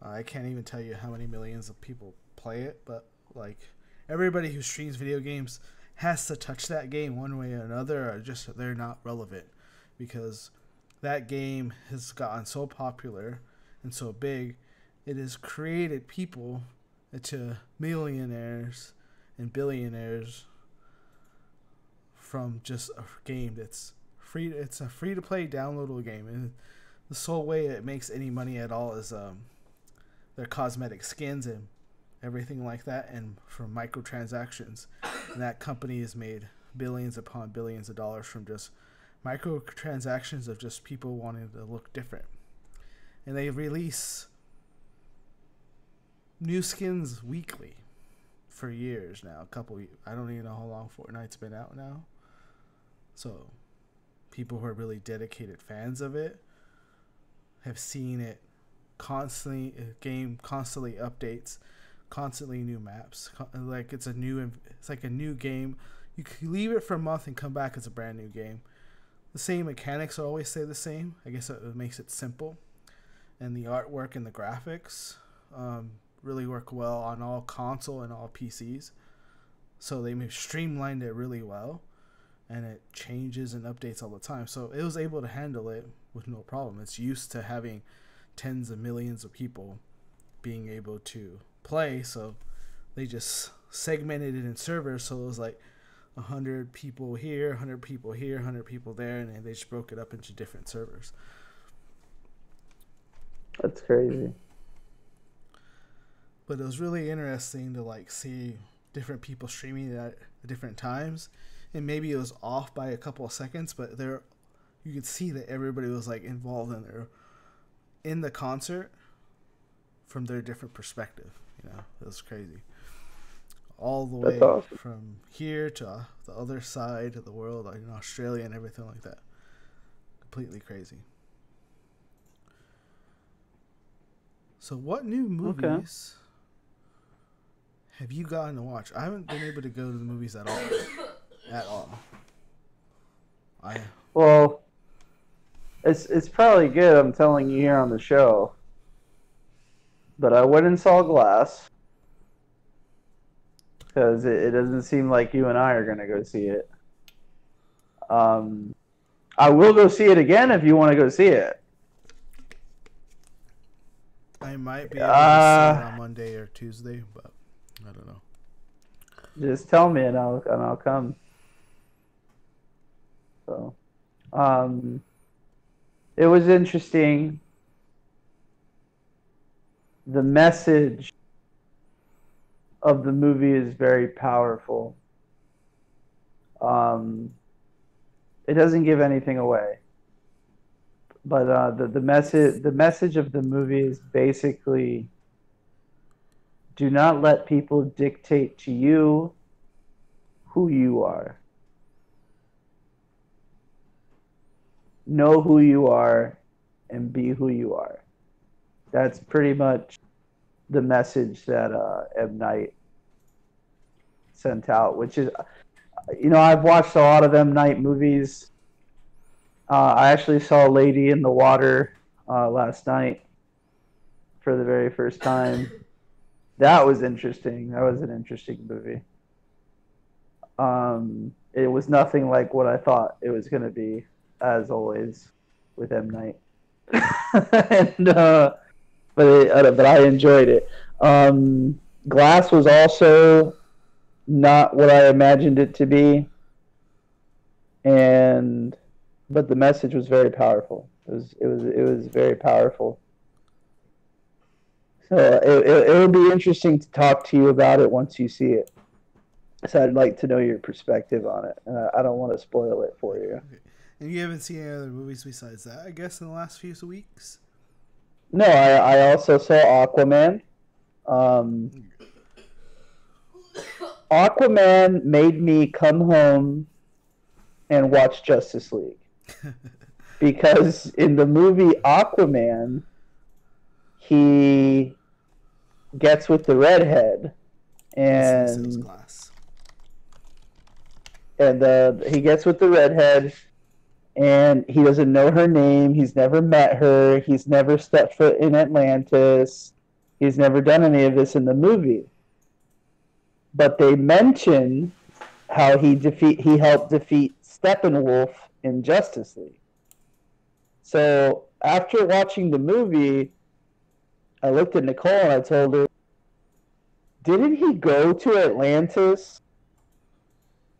I can't even tell you how many millions of people play it, but like everybody who streams video games has to touch that game one way or another, or just they're not relevant, because that game has gotten so popular and so big it has created people into millionaires and billionaires from just a game that's free. It's a free to play downloadable game, and the sole way it makes any money at all is their cosmetic skins and everything like that, and from microtransactions. And that company has made billions upon billions of dollars from just microtransactions of just people wanting to look different. And they release new skins weekly for years now. I don't even know how long Fortnite's been out now. So people who are really dedicated fans of it have seen it constantly. Game constantly updates, constantly new maps. Like it's like a new game. You can leave it for a month and come back as a brand new game. The same mechanics always stay the same. I guess it makes it simple, and the artwork and the graphics really work well on all console and all PCs. So they streamlined it really well, and it changes and updates all the time. So it was able to handle it with no problem. It's used to having tens of millions of people being able to play, so they just segmented it in servers. So it was like 100 people here, 100 people here, 100 people there, and they just broke it up into different servers.
That's crazy.
But it was really interesting to like see different people streaming it at different times, and maybe it was off by a couple of seconds, but you could see that everybody was like involved in the concert from their different perspective. You know, it was crazy. All the way
awesome.
From here to the other side of the world, like in Australia and everything like that. Completely crazy. So what new movies have you gotten to watch? I haven't been able to go to the movies at all. At all.
Well, it's probably good I'm telling you here on the show, but I went and saw Glass because it doesn't seem like you and I are going to go see it. I will go see it again if you want to go see it.
I might be able to see it on Monday or Tuesday, but I don't know.
Just tell me and I'll come. So, it was interesting. The message of the movie is very powerful. It doesn't give anything away, but the message of the movie is basically: do not let people dictate to you who you are. Know who you are and be who you are. That's pretty much the message that M. Night sent out, which is, I've watched a lot of M. Night movies. I actually saw Lady in the Water last night for the very first time. That was interesting. That was an interesting movie. It was nothing like what I thought it was going to be, as always, with M. Night. But I enjoyed it. Glass was also not what I imagined it to be, but the message was very powerful. It was very powerful. So it will be interesting to talk to you about it once you see it. So I'd like to know your perspective on it. I don't want to spoil it for you.
Okay. And you haven't seen any other movies besides that, I guess, in the last few weeks?
No, I also saw Aquaman. Aquaman made me come home and watch Justice League. Because in the movie Aquaman, he gets with the redhead, and he gets with the redhead, and he doesn't know her name. He's never met her. He's never stepped foot in Atlantis. He's never done any of this in the movie. But they mention how he helped defeat Steppenwolf in Justice League. So after watching the movie, I looked at Nicole and I told her, didn't he go to Atlantis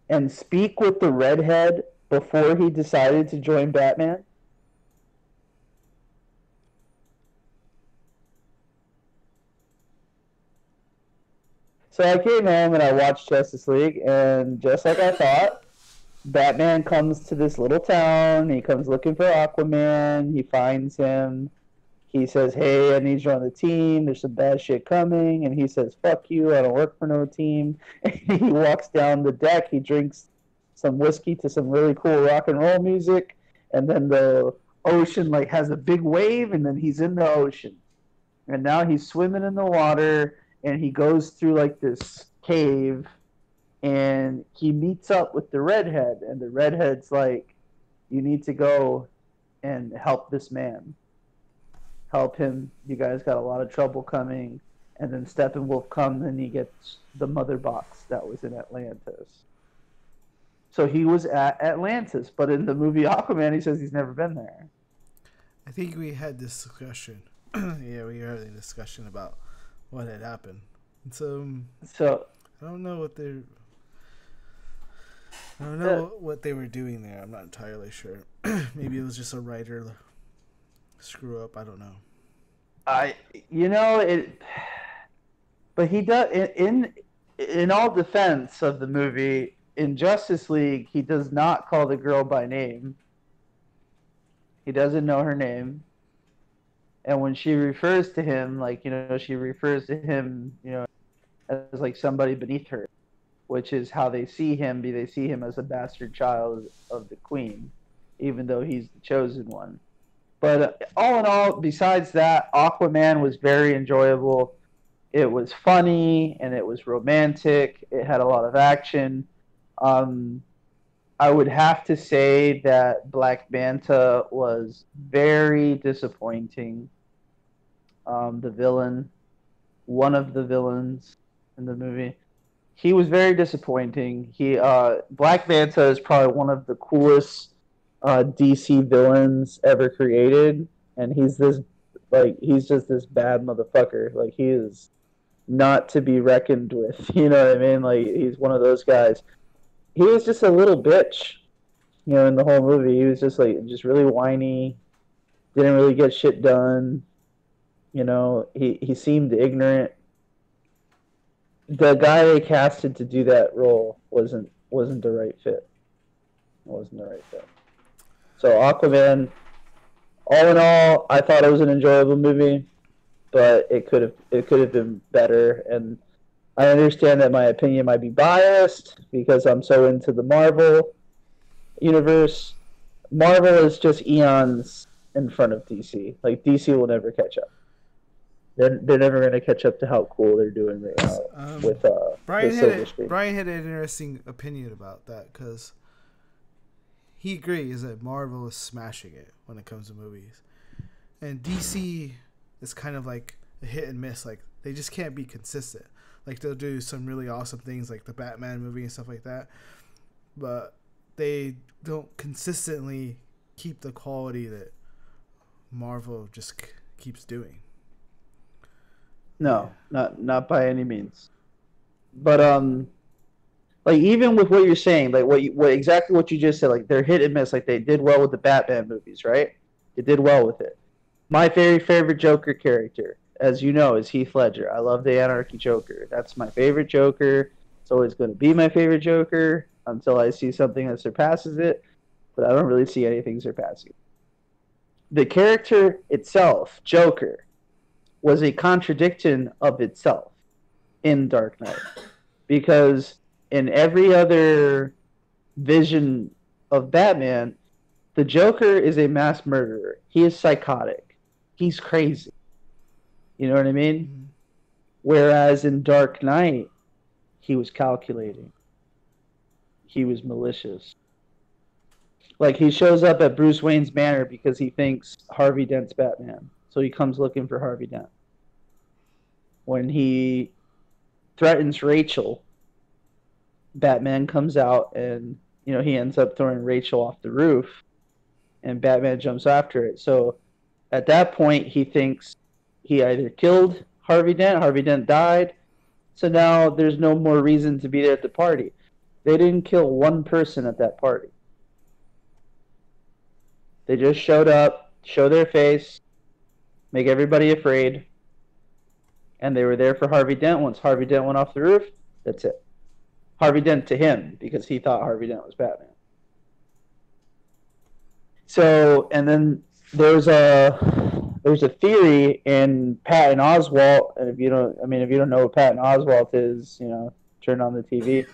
and speak with the redhead before he decided to join Batman? So I came home and I watched Justice League, and just like I thought, Batman comes to this little town. He comes looking for Aquaman. He finds him. He says, hey, I need you on the team. There's some bad shit coming. And he says, fuck you. I don't work for no team. And he walks down the deck. He drinks some whiskey to some really cool rock and roll music. And then the ocean like has a big wave, and then he's in the ocean. And now he's swimming in the water, and he goes through like this cave, and he meets up with the redhead, and the redhead's like, you need to go and help this man. Help him. You guys got a lot of trouble coming. And then Steppenwolf comes and he gets the mother box that was in Atlantis. So he was at Atlantis, but in the movie Aquaman, he says he's never been there.
I think we had this discussion. Yeah, we had a discussion about what had happened. And so I don't know what they're. I don't know what they were doing there. I'm not entirely sure. Maybe it was just a writer screw up. I don't know.
But he does in all defense of the movie. In Justice League, he does not call the girl by name. He doesn't know her name. And when she refers to him, she refers to him, as like somebody beneath her, which is how they see him. They see him as a bastard child of the Queen, even though he's the chosen one. But all in all, besides that, Aquaman was very enjoyable. It was funny and it was romantic. It had a lot of action. I would have to say that Black Manta was very disappointing. The villain, one of the villains in the movie, he was very disappointing. Black Manta is probably one of the coolest DC villains ever created, and he's just this bad motherfucker. Like, he is not to be reckoned with. You know what I mean? Like, he's one of those guys. He was just a little bitch, in the whole movie. He was just really whiny, didn't really get shit done. He seemed ignorant. The guy they casted to do that role wasn't the right fit. So Aquaman, all in all, I thought it was an enjoyable movie, but it could have been better. And I understand that my opinion might be biased because I'm so into the Marvel universe. Marvel is just eons in front of DC. Like, DC will never catch up. They're never going to catch up to how cool they're doing right now with Silver Screen.
Brian had an interesting opinion about that because he agrees that Marvel is smashing it when it comes to movies, and DC is kind of like a hit and miss. Like, they just can't be consistent. Like, they'll do some really awesome things like the Batman movie and stuff like that, but they don't consistently keep the quality that Marvel just keeps doing.
No, not by any means. But even with what you're saying, like exactly what you just said, like, they're hit and miss. Like, they did well with the Batman movies, right? They did well with it. My very favorite Joker character, as you know, is Heath Ledger. I love the Anarchy Joker. That's my favorite Joker. It's always going to be my favorite Joker until I see something that surpasses it. But I don't really see anything surpassing it. The character itself, Joker, was a contradiction of itself in Dark Knight. Because in every other vision of Batman, the Joker is a mass murderer. He is psychotic. He's crazy. You know what I mean? Mm-hmm. Whereas in Dark Knight, he was calculating. He was malicious. Like, he shows up at Bruce Wayne's manor because he thinks Harvey Dent's Batman. So he comes looking for Harvey Dent. When he threatens Rachel, Batman comes out and, he ends up throwing Rachel off the roof, and Batman jumps after it. So at that point, he thinks he either killed Harvey Dent died, so now there's no more reason to be there at the party. They didn't kill one person at that party. They just showed up, show their face, make everybody afraid, and they were there for Harvey Dent. Once Harvey Dent went off the roof, that's it. Harvey Dent to him, because he thought Harvey Dent was Batman. So, and then there's a theory in Patton Oswalt, and if you don't know who Patton Oswalt is, turn on the TV.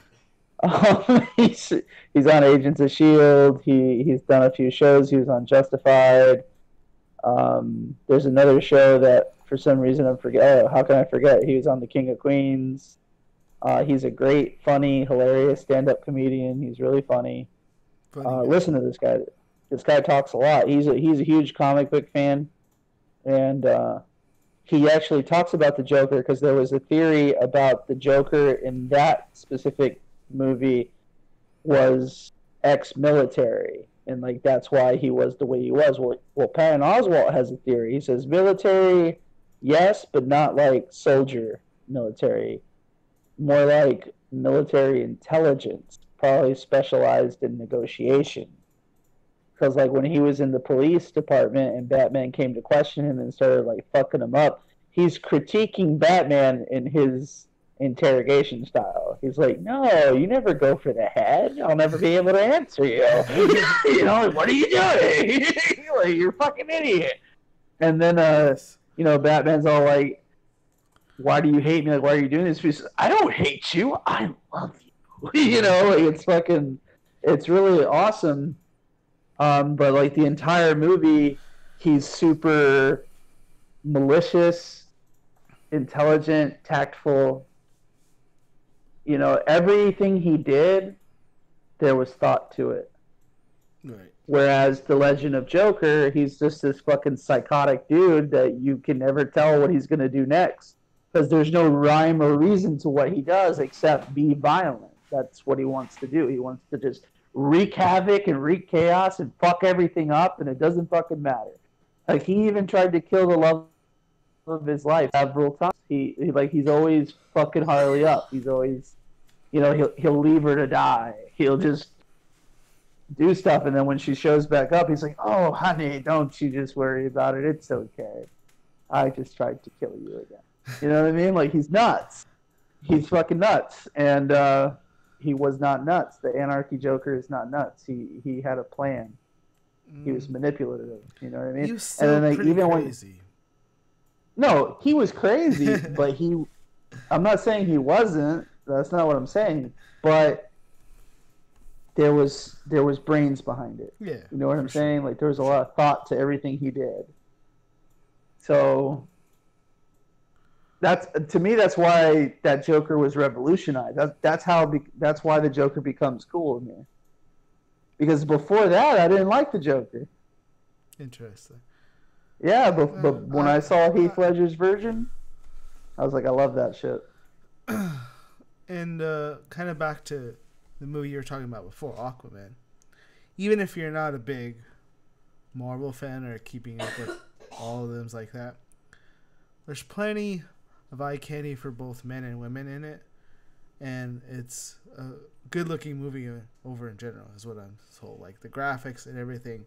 He's on Agents of S.H.I.E.L.D. He's done a few shows. He was on Justified. There's another show that for some reason I forget. Oh, how can I forget? He was on The King of Queens. He's a great, funny, hilarious stand-up comedian. He's really funny. Listen to this guy. This guy talks a lot. He's a huge comic book fan, and he actually talks about the Joker because there was a theory about the Joker in that specific movie was ex-military, and like that's why he was the way he was. Well, Patton Oswalt has a theory. He says military, yes, but not like soldier military, more like military intelligence, probably specialized in negotiation. Because like when he was in the police department and Batman came to question him and started like fucking him up, he's critiquing Batman in his interrogation style. He's like, "No, you never go for the head. I'll never be able to answer you. What are you doing? Like, you're a fucking idiot." And then Batman's all like, "Why do you hate me? Like, why are you doing this?" He says, "I don't hate you. I love you." It's really awesome. But like the entire movie, he's super malicious, intelligent, tactful. Everything he did, there was thought to it.
Right.
Whereas the Legend of Joker, he's just this fucking psychotic dude that you can never tell what he's going to do next. Because there's no rhyme or reason to what he does except be violent. That's what he wants to do. He wants to just wreak havoc and wreak chaos and fuck everything up, and it doesn't fucking matter. Like, he even tried to kill the love of his life several times. He's always fucking Harley up. He's always, he'll leave her to die. He'll just do stuff, and then when she shows back up, he's like, "Oh, honey, don't you just worry about it. It's okay. I just tried to kill you again." You know what I mean? Like, he's nuts. He's fucking nuts. And he was not nuts. The Anarchy Joker is not nuts. He had a plan. He was manipulative. You know what I mean?
He was still pretty crazy.
No, he was crazy, but I'm not saying he wasn't. That's not what I'm saying. But there was brains behind it.
Yeah.
You know what I'm saying? Like, there was a lot of thought to everything he did. So to me, that's why that Joker was revolutionized. That's why the Joker becomes cool to me. Because before that, I didn't like the Joker.
Interesting.
Yeah, but when I saw Heath Ledger's version, I was like, I love that shit.
And kind of back to the movie you were talking about before, Aquaman. Even if you're not a big Marvel fan or keeping up with all of them like that, there's plenty of eye candy for both men and women in it, and it's a good-looking movie over in general, is what I'm told. Like the graphics and everything,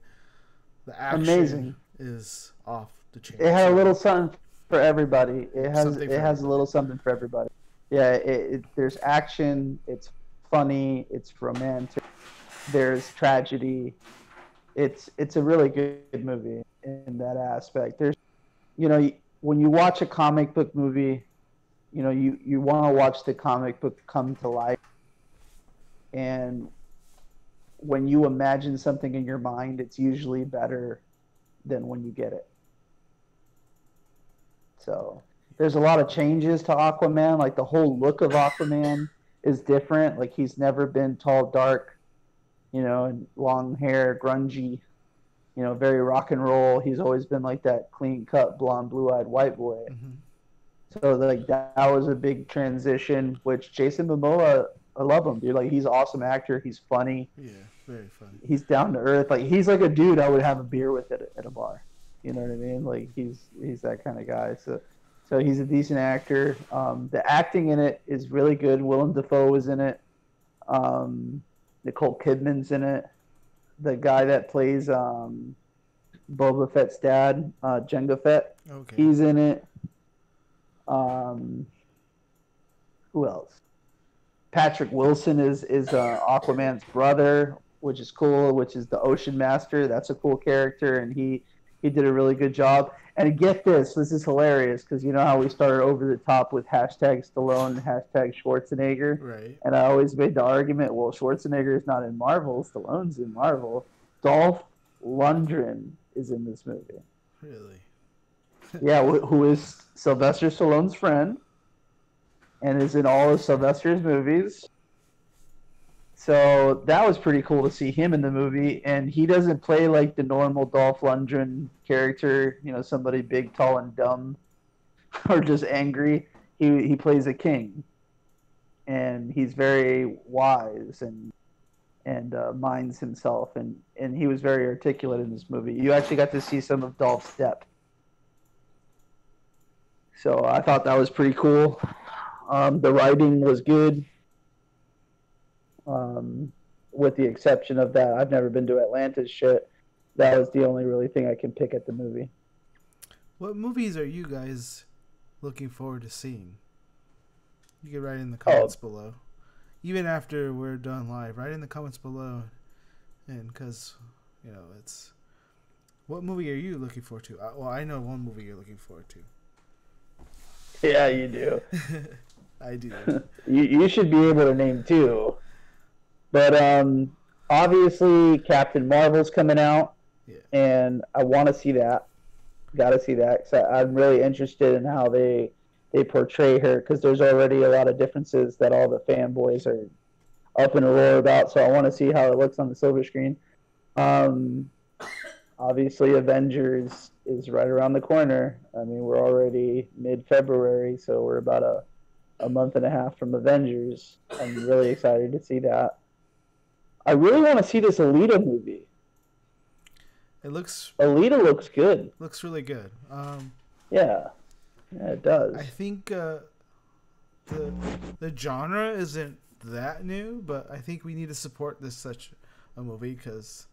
the action
amazing
is off the chain.
It had a little something for everybody. It has a little something for everybody. Yeah, there's action. It's funny. It's romantic. There's tragedy. It's a really good movie in that aspect. There's, when you watch a comic book movie, you want to watch the comic book come to life. And when you imagine something in your mind, it's usually better than when you get it. So there's a lot of changes to Aquaman. Like, the whole look of Aquaman is different. Like, he's never been tall, dark, and long hair, grungy, very rock and roll. He's always been like that clean-cut, blonde, blue-eyed white boy. Mm-hmm. So, like, that was a big transition, which Jason Momoa, I love him, dude. Like, he's an awesome actor. He's funny.
Yeah, very funny.
He's down to earth. Like, he's like a dude I would have a beer with at a bar. You know what I mean? Like he's that kind of guy. So he's a decent actor. The acting in it is really good. Willem Dafoe was in it. Nicole Kidman's in it. The guy that plays Boba Fett's dad, Jango Fett,
Okay.
he's in it. Who else? Patrick Wilson is Aquaman's brother, which is cool. Which is the Ocean Master. That's a cool character, and he did a really good job. And get this is hilarious because you know how we started over the top with hashtag Stallone and hashtag Schwarzenegger,
Right.
and I always made the argument, well, Schwarzenegger is not in Marvel, Stallone's in Marvel. Dolph Lundgren is in this movie.
Really?
Yeah, who is Sylvester Stallone's friend, and is in all of Sylvester's movies. So that was pretty cool to see him in the movie, and he doesn't play like the normal Dolph Lundgren character, you know, somebody big, tall, and dumb, or just angry. He plays a king, and he's very wise and minds himself, and he was very articulate in this movie. You actually got to see some of Dolph's depth. So I thought that was pretty cool. The writing was good. With the exception of that, I've never been to Atlantis shit. That was the only really thing I can pick at the movie.
What movies are you guys looking forward to seeing? You can write in the comments below. Even after we're done live, write in the comments below. And because, you know, it's... What movie are you looking forward to? Well, I know one movie you're looking forward to.
Yeah, you do.
I do.
You should be able to name two. But obviously Captain Marvel's coming out,
Yeah.
and I want to see that. Got to see that. So I'm really interested in how they portray her, because there's already a lot of differences that all the fanboys are up in a roar about. So I want to see how it looks on the silver screen. Obviously, Avengers is right around the corner. I mean, we're already mid-February, so we're about a month and a half from Avengers. I'm really excited to see that. I really want to see this Alita movie. Alita looks good.
Looks really good.
Yeah, it does.
I think the genre isn't that new, but I think we need to support such a movie because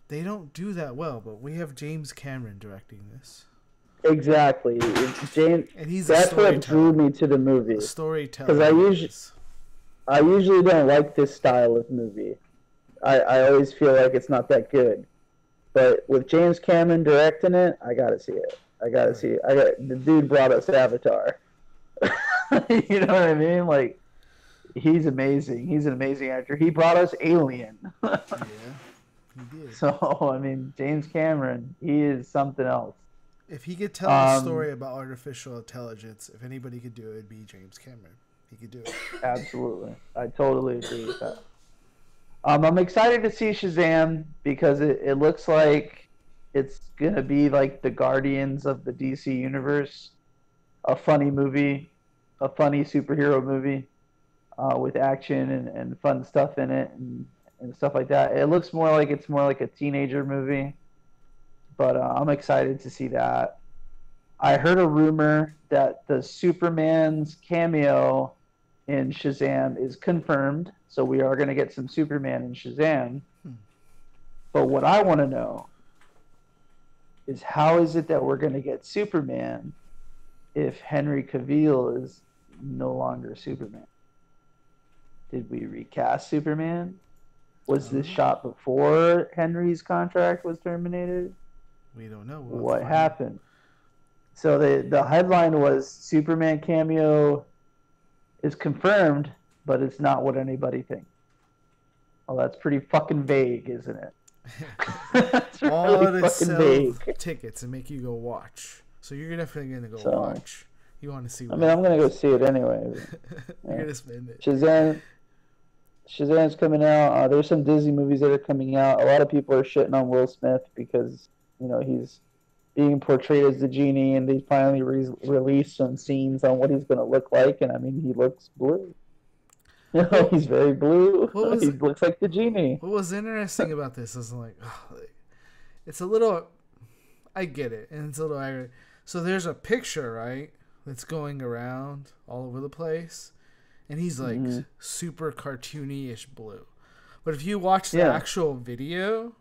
they don't do that well. But we have James Cameron directing this.
Exactly, James. And that's what drew me to the movie.
Storyteller.
Because I usually don't like this style of movie. I always feel like it's not that good. But with James Cameron directing it, I gotta see it. The dude brought us Avatar. You know what I mean? Like, he's amazing. He's an amazing actor. He brought us Alien.
Yeah, he did.
So, I mean, James Cameron, he is something else.
If he could tell a story about artificial intelligence, if anybody could do it, it'd be James Cameron. He could do it.
Absolutely. I totally agree with that. I'm excited to see Shazam because it looks like it's going to be like the Guardians of the DC Universe. A funny movie, a funny superhero movie with action and fun stuff in it and stuff like that. It looks more like a teenager movie, but I'm excited to see that. I heard a rumor that the Superman's cameo in Shazam is confirmed, so we are going to get some Superman in Shazam. But what I want to know is how is it that we're going to get Superman if Henry Cavill is no longer Superman? Did we recast Superman? Was this shot before Henry's contract was terminated?
We don't know.
What happened? So the headline was Superman cameo is confirmed, but it's not what anybody thinks. Well, that's pretty fucking vague, isn't it? It's really fucking vague.
Tickets and make you go watch. So you're definitely gonna go watch. You want to see?
I mean, I'm gonna go see it anyway.
You're gonna spend it.
Shazam's coming out. There's some Disney movies that are coming out. A lot of people are shitting on Will Smith because he's being portrayed as the genie, and they finally released some scenes on what he's going to look like, and I mean, he looks blue. He's very blue. He looks like the genie.
What was interesting about this is it's a little. I get it, and it's a little aggravating. So there's a picture, right, that's going around all over the place, and he's like super cartoony-ish blue. But if you watch the actual video,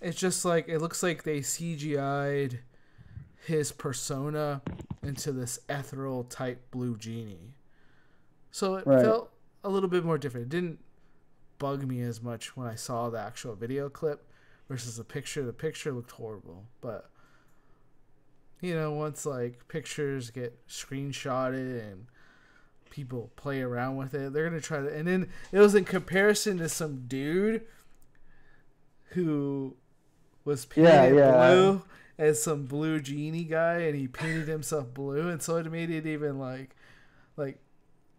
it's just like it looks like they CGI'd his persona into this ethereal type blue genie. So it felt a little bit more different. It didn't bug me as much when I saw the actual video clip versus the picture. The picture looked horrible, but you know, once like pictures get screenshotted and people play around with it, they're gonna try to. And then it was in comparison to some dude who was painted blue as some blue genie guy, and he painted himself blue, and so it made it even like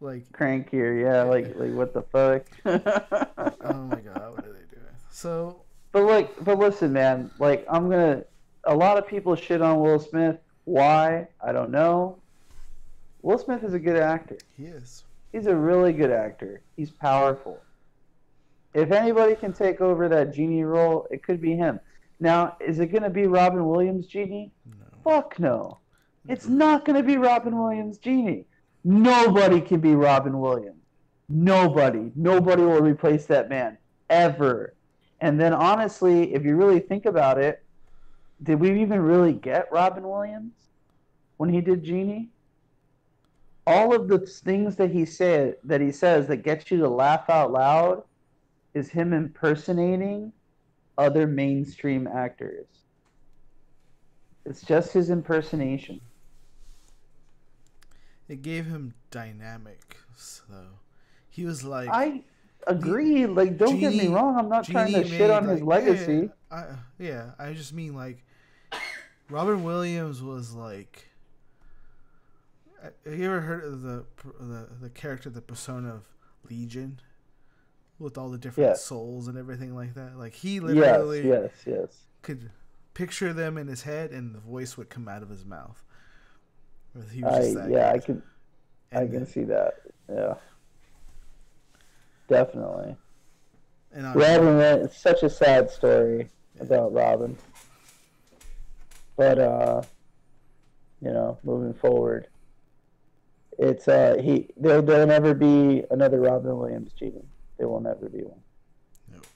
crankier. Yeah, like what the fuck?
Oh my god, what are they doing? So,
but listen, man. Like, a lot of people shit on Will Smith. Why? I don't know. Will Smith is a good actor.
He is.
He's a really good actor. He's powerful. If anybody can take over that genie role, it could be him. Now, is it going to be Robin Williams' genie?
No.
Fuck no. It's not going to be Robin Williams' genie. Nobody can be Robin Williams. Nobody. Nobody will replace that man. Ever. And then, honestly, if you really think about it, did we even really get Robin Williams when he did Genie? All of the things that he says that gets you to laugh out loud is him impersonating other mainstream actors. It's just his impersonation.
It gave him dynamics, though. He was like...
I agree. Like, don't get me wrong. I'm not trying to shit on his legacy.
I just mean, like, Robin Williams was like... Have you ever heard of the character, the persona of Legion? With all the different souls and everything like that? Like, he literally
yes.
could picture them in his head, and the voice would come out of his mouth. He
was just I can see that. Yeah. Definitely. And Robin, it's such a sad story about Robin. But you know, moving forward, it's there'll never be another Robin Williams genie. There will never be one. Nope.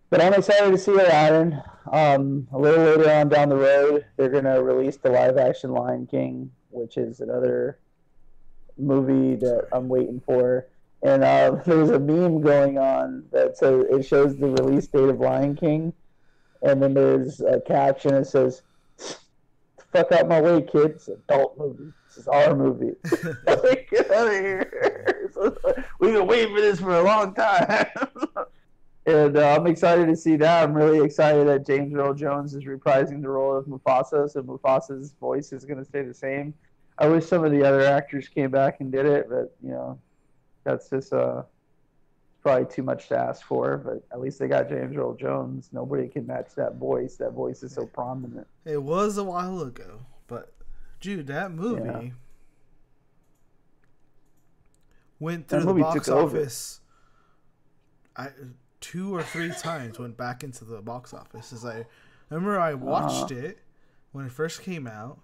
But I'm excited to see Aladdin. A little later on down the road, they're gonna release the live action Lion King, which is another movie that I'm waiting for. And there's a meme going on that says it shows the release date of Lion King, and then there's a caption that says, "Fuck out my way, kid. It's an adult movie. This is our movie." Get out of here. We've been waiting for this for a long time. And I'm excited to see that. I'm really excited that James Earl Jones is reprising the role of Mufasa, so Mufasa's voice is going to stay the same. I wish some of the other actors came back and did it, but, you know, that's just probably too much to ask for. But at least they got James Earl Jones. Nobody can match that voice. That voice is so prominent.
It was a while ago, but, dude, that movie went through the box office. 2 or 3 times went back into the box office. As I remember, I watched it when it first came out,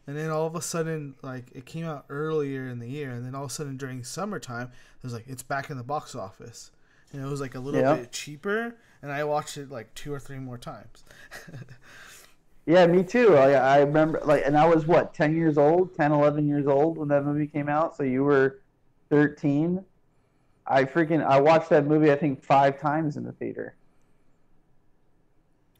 and then all of a sudden, like, it came out earlier in the year, and then all of a sudden during summertime, it was like, it's back in the box office, and it was like a little bit cheaper, and I watched it like 2 or 3 more times.
Yeah, me too. I remember, like, and I was 10 years old, 10, 11 years old when that movie came out. So you were 13. I watched that movie, I think, 5 times in the theater.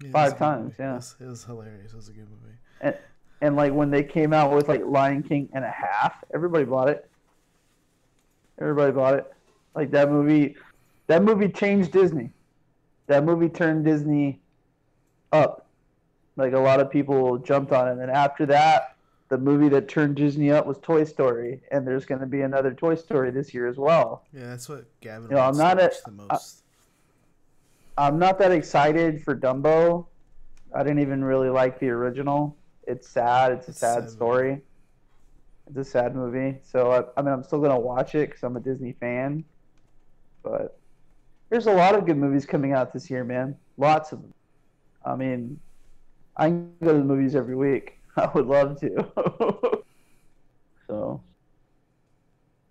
Yeah,
5 times, yeah.
It was hilarious. It was a good movie.
And like when they came out with like Lion King and a half, everybody bought it. Like that movie changed Disney. That movie turned Disney up. Like a lot of people jumped on it. And then after that, the movie that turned Disney up was Toy Story, and there's going to be another Toy Story this year as well.
Yeah, that's what Gavin
wants to watch the most. I'm not that excited for Dumbo. I didn't even really like the original. It's sad. It's a sad story. It's a sad movie. So, I mean, I'm still going to watch it because I'm a Disney fan. But There's a lot of good movies coming out this year, man. Lots of them. I mean, I can go to the movies every week. I would love to. So,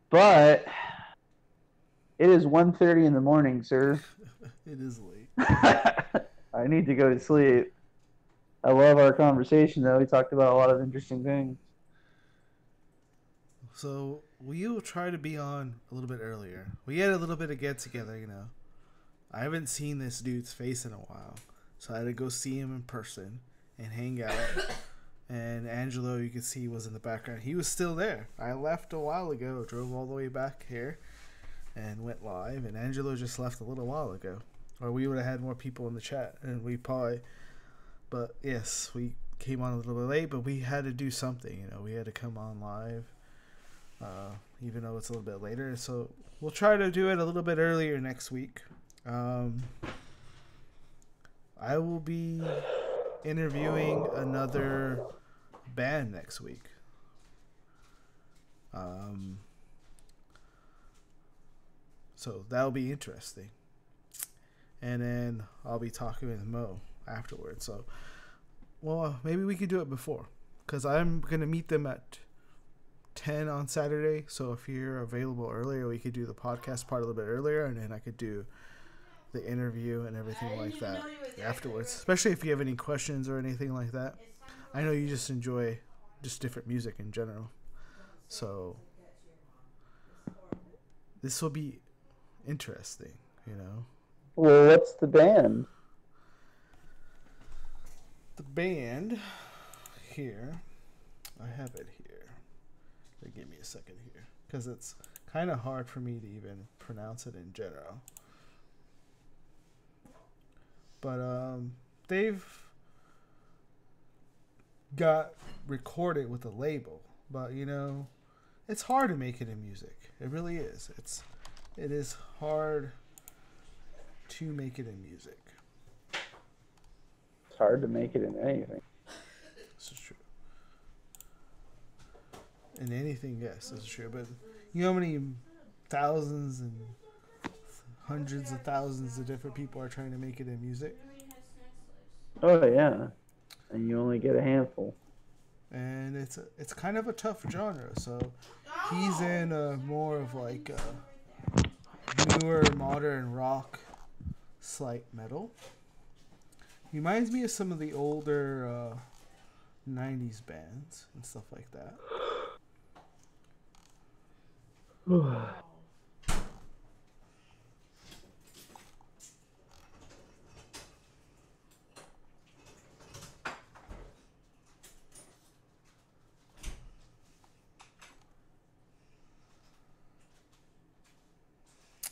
but it is 1:30 in the morning, sir.
It is late.
I need to go to sleep. I love our conversation, though. We talked about a lot of interesting things.
So we will try to be on a little bit earlier. We had a little bit of get together, you know. I haven't seen this dude's face in a while, so I had to go see him in person and hang out. And Angelo, you can see, was in the background. He was still there. I left a while ago, drove all the way back here, and went live. And Angelo just left a little while ago, or we would have had more people in the chat, and we probably. But yes, we came on a little bit late, but we had to do something. You know, we had to come on live, even though it's a little bit later. So we'll try to do it a little bit earlier next week. I will be interviewing another band next week. So that'll be interesting. And then I'll be talking with Mo afterwards. So, well, maybe we could do it before, because I'm going to meet them at 10 on Saturday. So if you're available earlier, we could do the podcast part a little bit earlier, and then I could do the interview and everything like that afterwards, especially if you have any questions or anything like that. I know you just enjoy just different music in general, so this will be interesting, you know.
Well, what's the band?
The band here, I have it here. Give me a second here, because it's kind of hard for me to even pronounce it in general. But they've got recorded with a label, but you know, it's hard to make it in music. It really is. It is hard to make it in music.
It's hard to make it in anything.
This is true. In anything, yes, this is true. But you know how many thousands and hundreds of thousands of different people are trying to make it in music?
Oh yeah, and you only get a handful.
And it's kind of a tough genre. So he's in more of like newer modern rock, slight metal. He reminds me of some of the older 90s bands and stuff like that.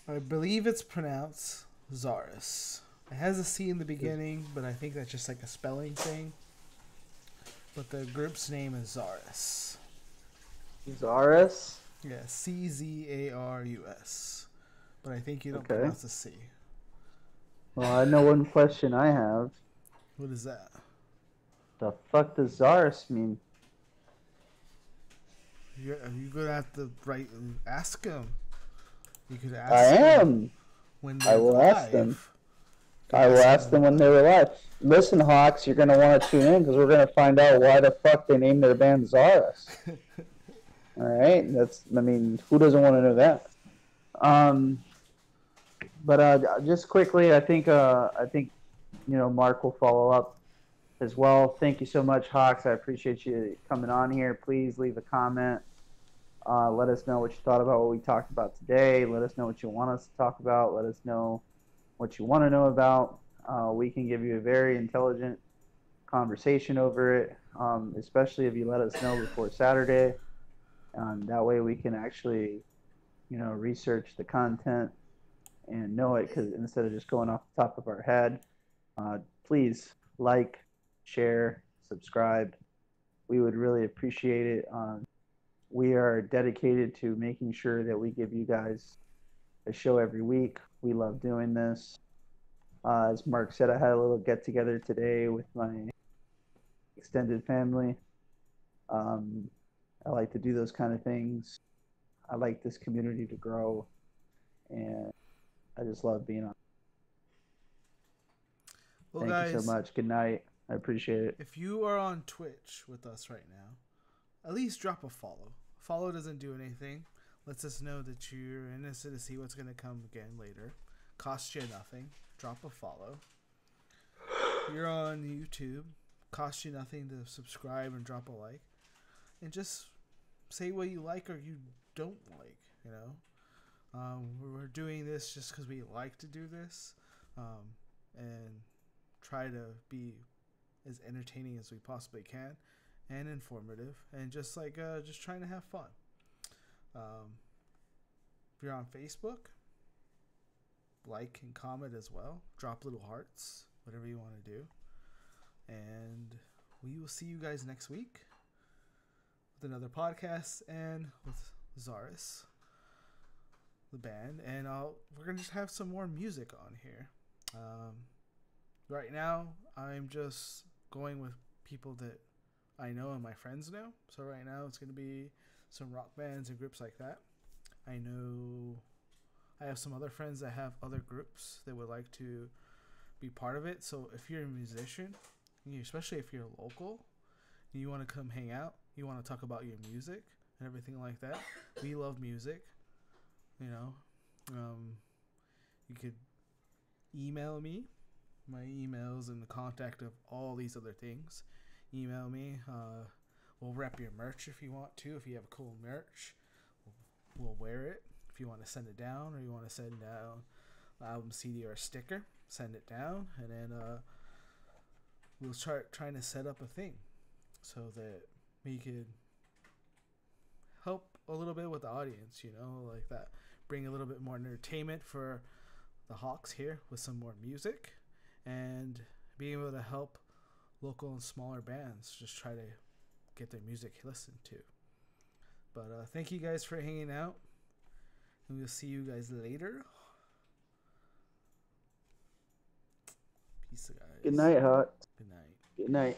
I believe it's pronounced Zaris. It has a C in the beginning, but I think that's just like a spelling thing. But the group's name is Zaris.
Zaris?
Yeah, Czarus. But I think you don't
Okay.
pronounce the C.
Well, I know one question I have.
What is that?
The fuck does Zaris mean?
You're going to have to ask him. You could ask
I
them
am.
when
I will
live.
ask them. I will ask them when they were live. Listen, Hawks, you're going to want to tune in because we're going to find out why the fuck they named their band Zaris. All right? I mean, who doesn't want to know that? But just quickly, I think you know, Mark will follow up as well. Thank you so much, Hawks. I appreciate you coming on here. Please leave a comment. Let us know what you thought about what we talked about today. Let us know what you want us to talk about. Let us know what you want to know about. We can give you a very intelligent conversation over it, especially if you let us know before Saturday. That way we can actually, you know, research the content and know it, because instead of just going off the top of our head. Please like, share, subscribe. We would really appreciate it. We are dedicated to making sure that we give you guys a show every week. We love doing this. As Mark said, I had a little get together today with my extended family. I like to do those kind of things. I like this community to grow, and I just love being on.
Well,
Thank
guys,
you so much. Good night. I appreciate it.
if you are on Twitch with us right now, at least drop a follow. Follow doesn't do anything. Lets us know that you're interested to see what's going to come again later. Costs you nothing. Drop a follow. You're on YouTube. Costs you nothing to subscribe and drop a like. And just say what you like or you don't like, you know. We're doing this just because we like to do this. And try to be as entertaining as we possibly can and informative and just trying to have fun. If you're on Facebook, like and comment as well. Drop little hearts, whatever you want to do. And we will see you guys next week with another podcast and with Zaris, the band. And we're going to just have some more music on here. Right now, I'm just going with people that I know and my friends know. So right now, it's going to be some rock bands and groups like that. I know I have some other friends that have other groups that would like to be part of it. So if you're a musician, especially if you're local, and you want to come hang out, you want to talk about your music and everything like that, we love music. You know, you could email me. My email's in the contact of all these other things. Email me. We'll rep your merch if you want to. If you have cool merch, we'll wear it. If you want to send it down or you want to send down an album CD or a sticker, send it down. And then we'll start trying to set up a thing so that we could help a little bit with the audience, you know, like that. Bring a little bit more entertainment for the Hawks here with some more music. And being able to help local and smaller bands just try to get their music listened to. But thank you guys for hanging out. And we'll see you guys later. Peace, guys.
Good night, Hot.
Good night.
Good night.